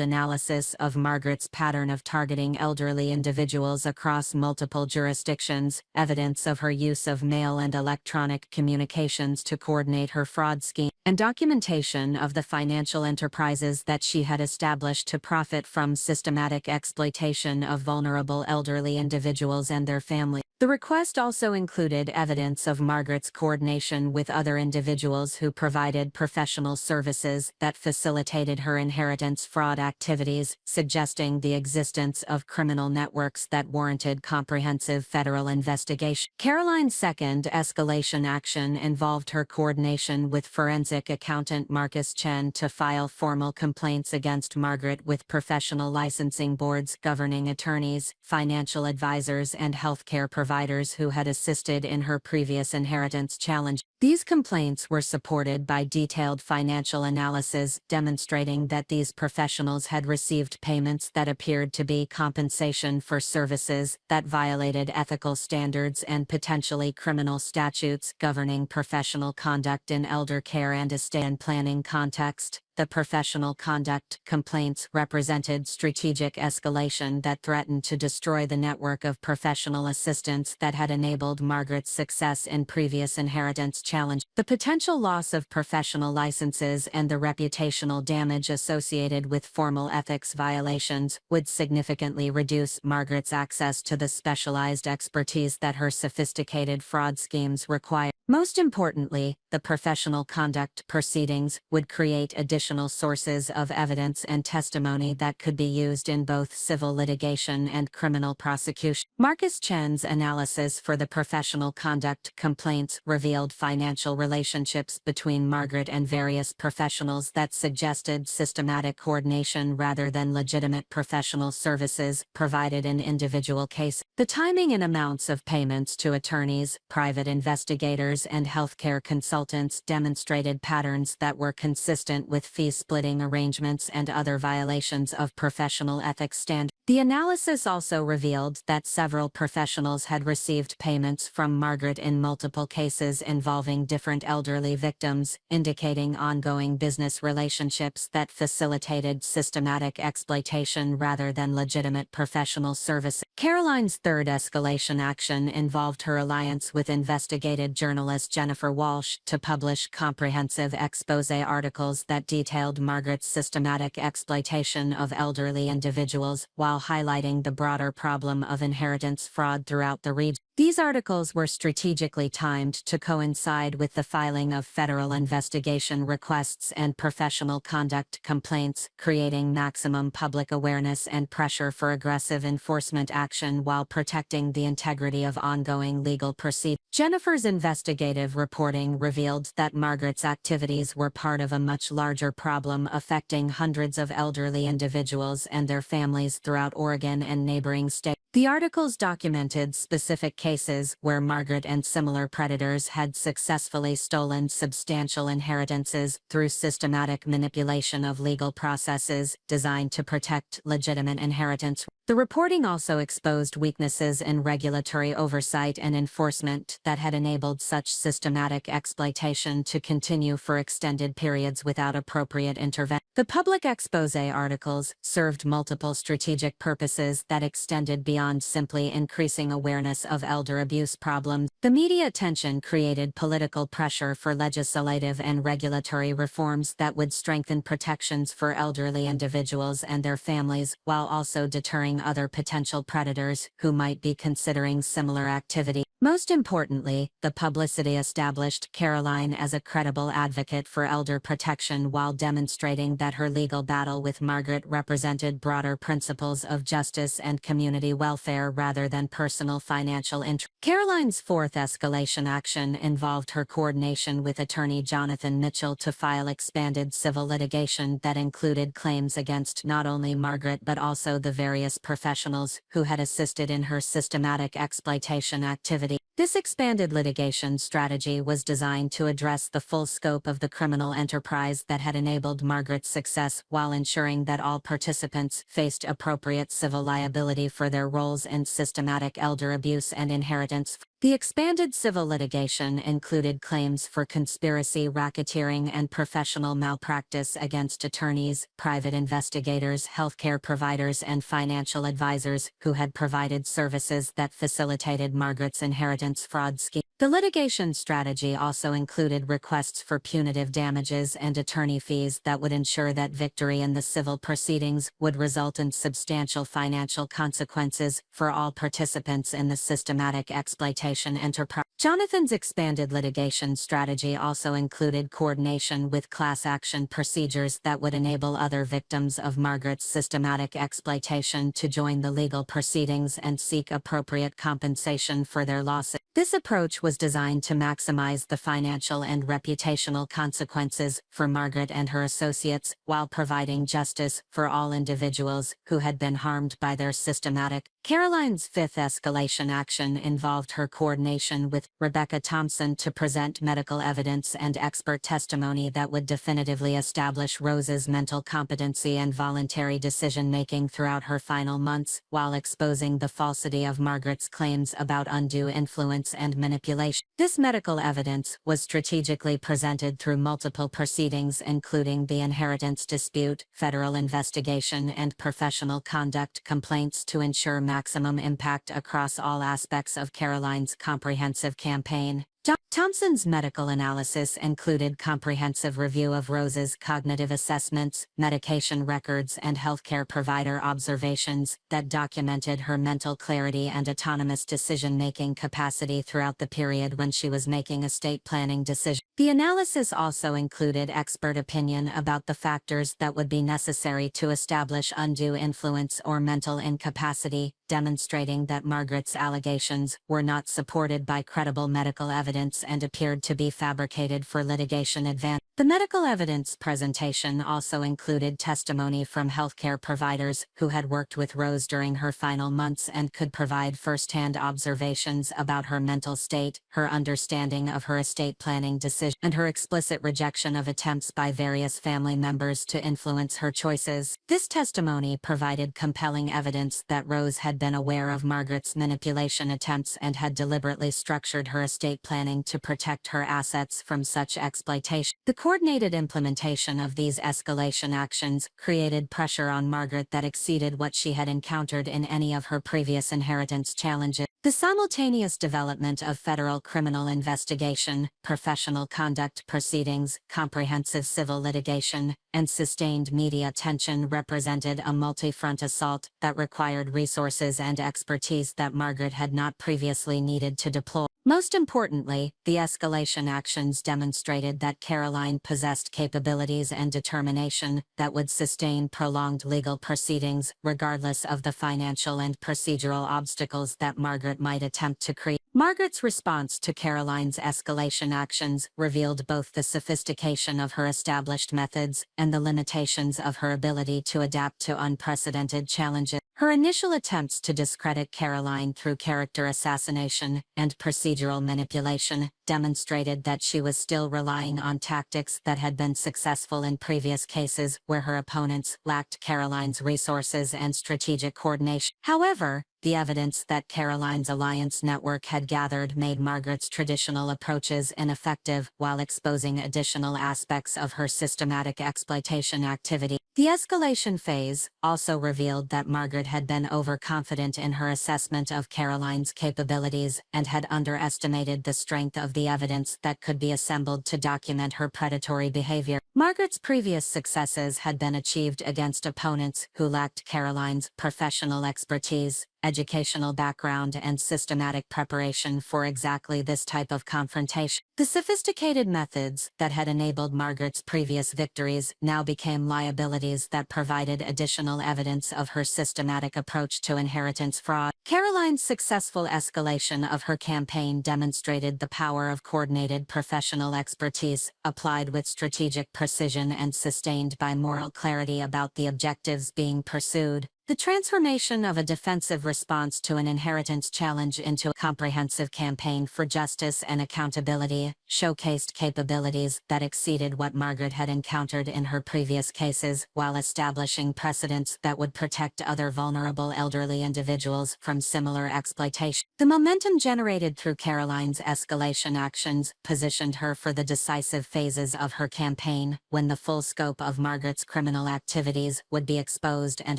analysis of Margaret's pattern of targeting elderly individuals across multiple jurisdictions, evidence of her use of mail and electronic communications to coordinate her fraud scheme, and documentation of the financial enterprises that she had established to profit from systematic exploitation of vulnerable elderly individuals and their families. The request also included evidence of Margaret's coordination with other individuals who provided professional services that facilitated her inheritance fraud activities, suggesting the existence of criminal networks that warranted comprehensive federal investigation. Caroline's second escalation action involved her coordination with forensic accountant Marcus Chen to file formal complaints against Margaret with professional licensing boards, governing attorneys, financial advisors, and healthcare providers who had assisted in her previous inheritance challenge. These complaints were supported by detailed financial analysis demonstrating that these professionals had received payments that appeared to be compensation for services that violated ethical standards and potentially criminal statutes governing professional conduct in elder care and estate planning context. The professional conduct complaints represented strategic escalation that threatened to destroy the network of professional assistance that had enabled Margaret's success in previous inheritance challenge. The potential loss of professional licenses and the reputational damage associated with formal ethics violations would significantly reduce Margaret's access to the specialized expertise that her sophisticated fraud schemes require. Most importantly, the professional conduct proceedings would create additional sources of evidence and testimony that could be used in both civil litigation and criminal prosecution. Marcus Chen's analysis for the professional conduct complaints revealed financial relationships between Margaret and various professionals that suggested systematic coordination rather than legitimate professional services provided in individual cases. The timing and amounts of payments to attorneys, private investigators, and healthcare consultants demonstrated patterns that were consistent with fee-splitting arrangements and other violations of professional ethics standards. The analysis also revealed that several professionals had received payments from Margaret in multiple cases involving different elderly victims, indicating ongoing business relationships that facilitated systematic exploitation rather than legitimate professional services. Caroline's third escalation action involved her alliance with investigative journalist Jennifer Walsh to publish comprehensive expose articles that detailed Margaret's systematic exploitation of elderly individuals while highlighting the broader problem of inheritance fraud throughout the region. These articles were strategically timed to coincide with the filing of federal investigation requests and professional conduct complaints, creating maximum public awareness and pressure for aggressive enforcement action while protecting the integrity of ongoing legal proceedings. Jennifer's investigative reporting revealed that Margaret's activities were part of a much larger problem affecting hundreds of elderly individuals and their families throughout Oregon and neighboring states. The articles documented specific cases where Margaret and similar predators had successfully stolen substantial inheritances through systematic manipulation of legal processes designed to protect legitimate inheritance. The reporting also exposed weaknesses in regulatory oversight and enforcement that had enabled such systematic exploitation to continue for extended periods without appropriate intervention. The public expose articles served multiple strategic purposes that extended beyond simply increasing awareness of elder abuse problems. The media attention created political pressure for legislative and regulatory reforms that would strengthen protections for elderly individuals and their families, while also deterring other potential predators who might be considering similar activity. Most importantly, the publicity established Caroline as a credible advocate for elder protection while demonstrating that her legal battle with Margaret represented broader principles of justice and community welfare rather than personal financial interest. Caroline's fourth escalation action involved her coordination with attorney Jonathan Mitchell to file expanded civil litigation that included claims against not only Margaret but also the various professionals who had assisted in her systematic exploitation activity. This expanded litigation strategy was designed to address the full scope of the criminal enterprise that had enabled Margaret's success while ensuring that all participants faced appropriate civil liability for their roles in systematic elder abuse and inheritance. The expanded civil litigation included claims for conspiracy, racketeering, and professional malpractice against attorneys, private investigators, healthcare providers, and financial advisors who had provided services that facilitated Margaret's inheritance fraud scheme. The litigation strategy also included requests for punitive damages and attorney fees that would ensure that victory in the civil proceedings would result in substantial financial consequences for all participants in the systematic exploitation enterprise. Jonathan's expanded litigation strategy also included coordination with class action procedures that would enable other victims of Margaret's systematic exploitation to join the legal proceedings and seek appropriate compensation for their losses. This approach was designed to maximize the financial and reputational consequences for Margaret and her associates while providing justice for all individuals who had been harmed by their systematic. Caroline's fifth escalation action involved her coordination with Rebecca Thompson to present medical evidence and expert testimony that would definitively establish Rose's mental competency and voluntary decision-making throughout her final months, while exposing the falsity of Margaret's claims about undue influence and manipulation. This medical evidence was strategically presented through multiple proceedings including the inheritance dispute, federal investigation, and professional conduct complaints to ensure maximum impact across all aspects of Caroline's comprehensive campaign. Thompson's medical analysis included comprehensive review of Rose's cognitive assessments, medication records, and healthcare provider observations that documented her mental clarity and autonomous decision-making capacity throughout the period when she was making estate planning decisions. The analysis also included expert opinion about the factors that would be necessary to establish undue influence or mental incapacity, demonstrating that Margaret's allegations were not supported by credible medical evidence and appeared to be fabricated for litigation advantage. The medical evidence presentation also included testimony from healthcare providers who had worked with Rose during her final months and could provide first-hand observations about her mental state, her understanding of her estate planning decision, and her explicit rejection of attempts by various family members to influence her choices. This testimony provided compelling evidence that Rose had been aware of Margaret's manipulation attempts and had deliberately structured her estate planning to protect her assets from such exploitation. The coordinated implementation of these escalation actions created pressure on Margaret that exceeded what she had encountered in any of her previous inheritance challenges. The simultaneous development of federal criminal investigation, professional conduct proceedings, comprehensive civil litigation, and sustained media attention represented a multi-front assault that required resources and expertise that Margaret had not previously needed to deploy. Most importantly, the escalation actions demonstrated that Caroline possessed capabilities and determination that would sustain prolonged legal proceedings, regardless of the financial and procedural obstacles that Margaret might attempt to create. Margaret's response to Caroline's escalation actions revealed both the sophistication of her established methods and the limitations of her ability to adapt to unprecedented challenges. Her initial attempts to discredit Caroline through character assassination and procedural manipulation demonstrated that she was still relying on tactics that had been successful in previous cases where her opponents lacked Caroline's resources and strategic coordination. However, the evidence that Caroline's alliance network had gathered made Margaret's traditional approaches ineffective while exposing additional aspects of her systematic exploitation activity. The escalation phase also revealed that Margaret had been overconfident in her assessment of Caroline's capabilities and had underestimated the strength of the evidence that could be assembled to document her predatory behavior. Margaret's previous successes had been achieved against opponents who lacked Caroline's professional expertise, educational background, and systematic preparation for exactly this type of confrontation. The sophisticated methods that had enabled Margaret's previous victories now became liabilities that provided additional evidence of her systematic approach to inheritance fraud. Caroline's successful escalation of her campaign demonstrated the power of coordinated professional expertise, applied with strategic precision and sustained by moral clarity about the objectives being pursued. The transformation of a defensive response to an inheritance challenge into a comprehensive campaign for justice and accountability showcased capabilities that exceeded what Margaret had encountered in her previous cases, while establishing precedents that would protect other vulnerable elderly individuals from similar exploitation. The momentum generated through Caroline's escalation actions positioned her for the decisive phases of her campaign, when the full scope of Margaret's criminal activities would be exposed and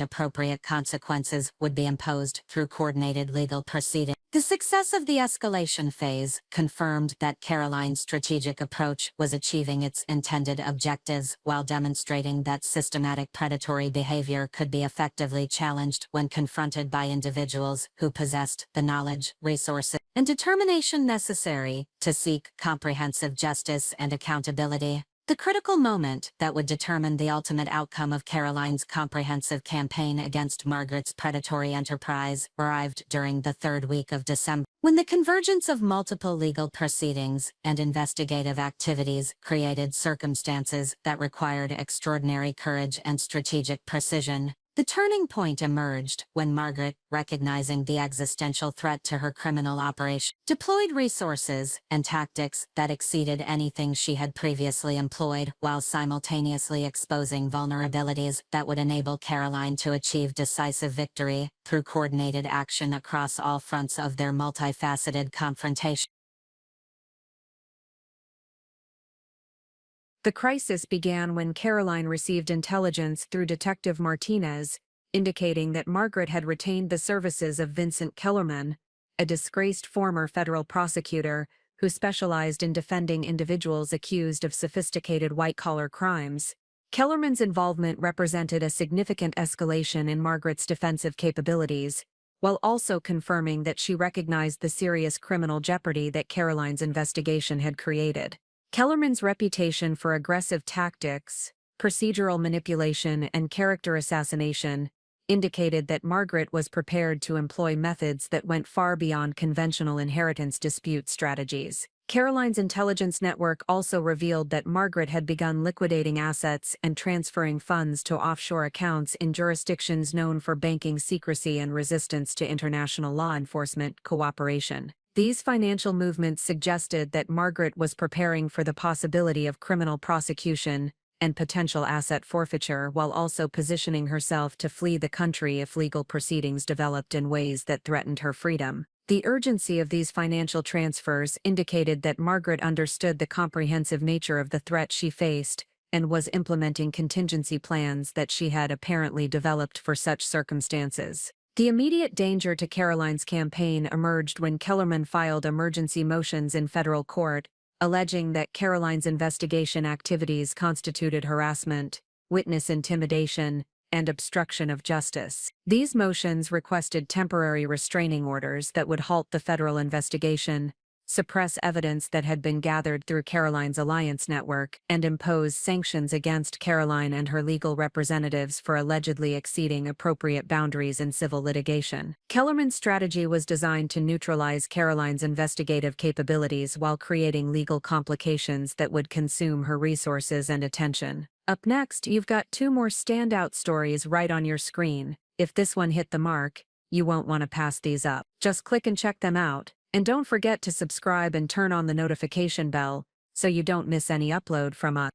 appropriate consequences would be imposed through coordinated legal proceedings. The success of the escalation phase confirmed that Caroline's strategic approach was achieving its intended objectives, while demonstrating that systematic predatory behavior could be effectively challenged when confronted by individuals who possessed the knowledge, resources, and determination necessary to seek comprehensive justice and accountability. The critical moment that would determine the ultimate outcome of Caroline's comprehensive campaign against Margaret's predatory enterprise arrived during the third week of December, when the convergence of multiple legal proceedings and investigative activities created circumstances that required extraordinary courage and strategic precision. The turning point emerged when Margaret, recognizing the existential threat to her criminal operation, deployed resources and tactics that exceeded anything she had previously employed, while simultaneously exposing vulnerabilities that would enable Caroline to achieve decisive victory through coordinated action across all fronts of their multifaceted confrontation. The crisis began when Caroline received intelligence through Detective Martinez, indicating that Margaret had retained the services of Vincent Kellerman, a disgraced former federal prosecutor who specialized in defending individuals accused of sophisticated white-collar crimes. Kellerman's involvement represented a significant escalation in Margaret's defensive capabilities, while also confirming that she recognized the serious criminal jeopardy that Caroline's investigation had created. Kellerman's reputation for aggressive tactics, procedural manipulation, and character assassination indicated that Margaret was prepared to employ methods that went far beyond conventional inheritance dispute strategies. Caroline's intelligence network also revealed that Margaret had begun liquidating assets and transferring funds to offshore accounts in jurisdictions known for banking secrecy and resistance to international law enforcement cooperation. These financial movements suggested that Margaret was preparing for the possibility of criminal prosecution and potential asset forfeiture, while also positioning herself to flee the country if legal proceedings developed in ways that threatened her freedom. The urgency of these financial transfers indicated that Margaret understood the comprehensive nature of the threat she faced and was implementing contingency plans that she had apparently developed for such circumstances. The immediate danger to Caroline's campaign emerged when Kellerman filed emergency motions in federal court, alleging that Caroline's investigation activities constituted harassment, witness intimidation, and obstruction of justice. These motions requested temporary restraining orders that would halt the federal investigation, suppress evidence that had been gathered through Caroline's alliance network, and impose sanctions against Caroline and her legal representatives for allegedly exceeding appropriate boundaries in civil litigation. Kellerman's strategy was designed to neutralize Caroline's investigative capabilities while creating legal complications that would consume her resources and attention. Up next, you've got two more standout stories right on your screen. If this one hit the mark, you won't want to pass these up. Just click and check them out, And don't forget to subscribe and turn on the notification bell so you don't miss any upload from us.